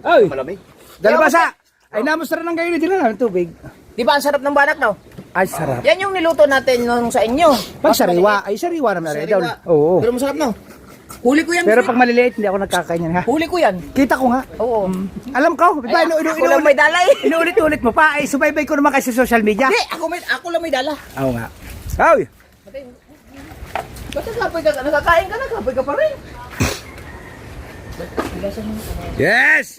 [SPEAKER 2] Ay.
[SPEAKER 5] Malamig.
[SPEAKER 2] Dalbasa. Ay namustra ng ganyan. Hindi na ng tubig.
[SPEAKER 4] Di ba ang sarap ng banak daw?
[SPEAKER 2] Ay sarap.
[SPEAKER 4] Yan yung niluto natin nung sa inyo.
[SPEAKER 2] Pag sariwa. Ay sariwa naman rin.
[SPEAKER 4] Sariwa.
[SPEAKER 2] Oo.
[SPEAKER 4] Pero masarap no? Huli ko yan.
[SPEAKER 2] Pero pag maliliit hindi ako nagkakain yan ha.
[SPEAKER 4] Huli ko yan.
[SPEAKER 2] Kita ko nga.
[SPEAKER 4] Oo.
[SPEAKER 2] Alam ko. Diba,
[SPEAKER 4] Ako lang may dala eh.
[SPEAKER 2] inuulit-ulit mo pa. Ay subaybay ko naman kasi sa social media.
[SPEAKER 4] Hindi, ako lang may dala.
[SPEAKER 2] Oo nga. Ay.
[SPEAKER 4] Ba't nakakain ka na? Kapoy ka pa rin.
[SPEAKER 2] Yes!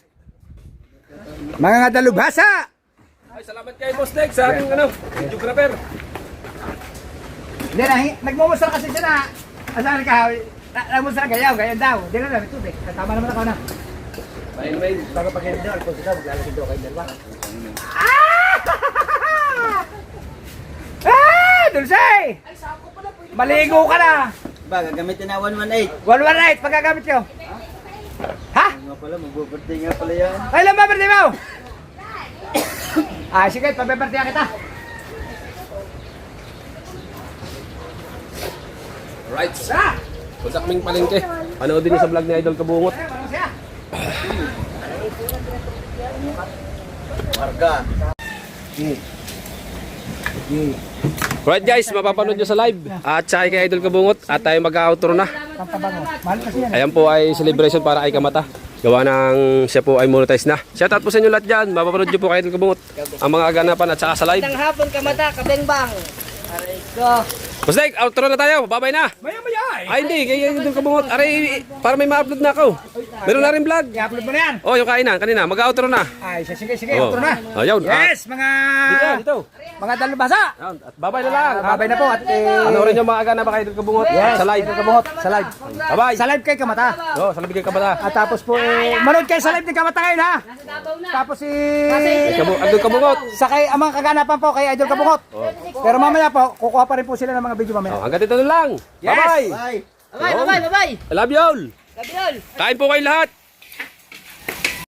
[SPEAKER 2] Mga dalubhasa!
[SPEAKER 1] Ay, salamat kay Boss Nick sa ating videographer.
[SPEAKER 2] Hindi na, nagmumustra kasi siya na. Asahan ka, nagmumustra gayaw, gayaw daw. Hindi na namin tubig. Tama naman ako na.
[SPEAKER 1] May
[SPEAKER 2] Bago pag ganyan daw, Alfonso daw, maglalagay daw kayo dalawa. Dulce! Maligo ka na!
[SPEAKER 5] Ba, gagamitin na 118.
[SPEAKER 2] 118, pagkagamit ko. Ha?
[SPEAKER 5] Nga pala, magbubirthday nga pala yan.
[SPEAKER 2] Kailan ba birthday mo? Sige, pabibirthday kita.
[SPEAKER 1] Right. Punta kaming palengke. Panoodin niyo sa vlog ni Idol Kabungot.
[SPEAKER 5] Marga.
[SPEAKER 1] Right guys, mapapanood nyo sa live. At sa kay Idol Kabungot. At tayo mag-outro na.
[SPEAKER 2] Mahal kasi yan.
[SPEAKER 1] Ayan po ay celebration para kay Kamata. Gawa ng siya po ay monetize na. Shoutout po sa inyo lahat dyan. Mapapanood nyo po kay Idol Kabungot. Ang mga aganapan at saka sa live.
[SPEAKER 4] Isang hapon ka mata, kabengbang. Aray ko.
[SPEAKER 1] Basta outro na tayo. Babay na.
[SPEAKER 2] Maya-maya
[SPEAKER 1] Ay hindi, kay Idol Kabungot. Aray, para may ma-upload na ako. Meron na rin vlog.
[SPEAKER 2] I-upload mo na yan.
[SPEAKER 1] Oh, yung kainan kanina. Mag-outro na.
[SPEAKER 2] Ay, sige,
[SPEAKER 1] Oh.
[SPEAKER 2] outro na.
[SPEAKER 1] Ayun.
[SPEAKER 2] Yes, mga
[SPEAKER 1] Dito.
[SPEAKER 2] mga dalubhasa.
[SPEAKER 1] Ayun. At babay na lang.
[SPEAKER 2] Babay na po at
[SPEAKER 1] Panoorin nyo mga agana ba kay Idol Kabungot?
[SPEAKER 2] yes,
[SPEAKER 1] Sa live.
[SPEAKER 2] Kabungot, sa live.
[SPEAKER 1] Bye-bye.
[SPEAKER 2] Sa live kay Kamata.
[SPEAKER 1] Oh, sa live kay Kamata.
[SPEAKER 2] At tapos po, manood kayo sa live ni Kamata ngayon ha. Tapos
[SPEAKER 1] Idol Kabungot.
[SPEAKER 2] sa kay ang mga kaganapan po kay Idol Kabungot. Pero mamaya po, kukuha pa rin po sila ng mga video mamaya.
[SPEAKER 1] Oh, hanggang dito na lang.
[SPEAKER 2] Yes.
[SPEAKER 1] Bye-bye.
[SPEAKER 5] Bye.
[SPEAKER 4] Bye-bye.
[SPEAKER 1] I love you all.
[SPEAKER 4] Gabi yun.
[SPEAKER 1] Kain po kayo lahat.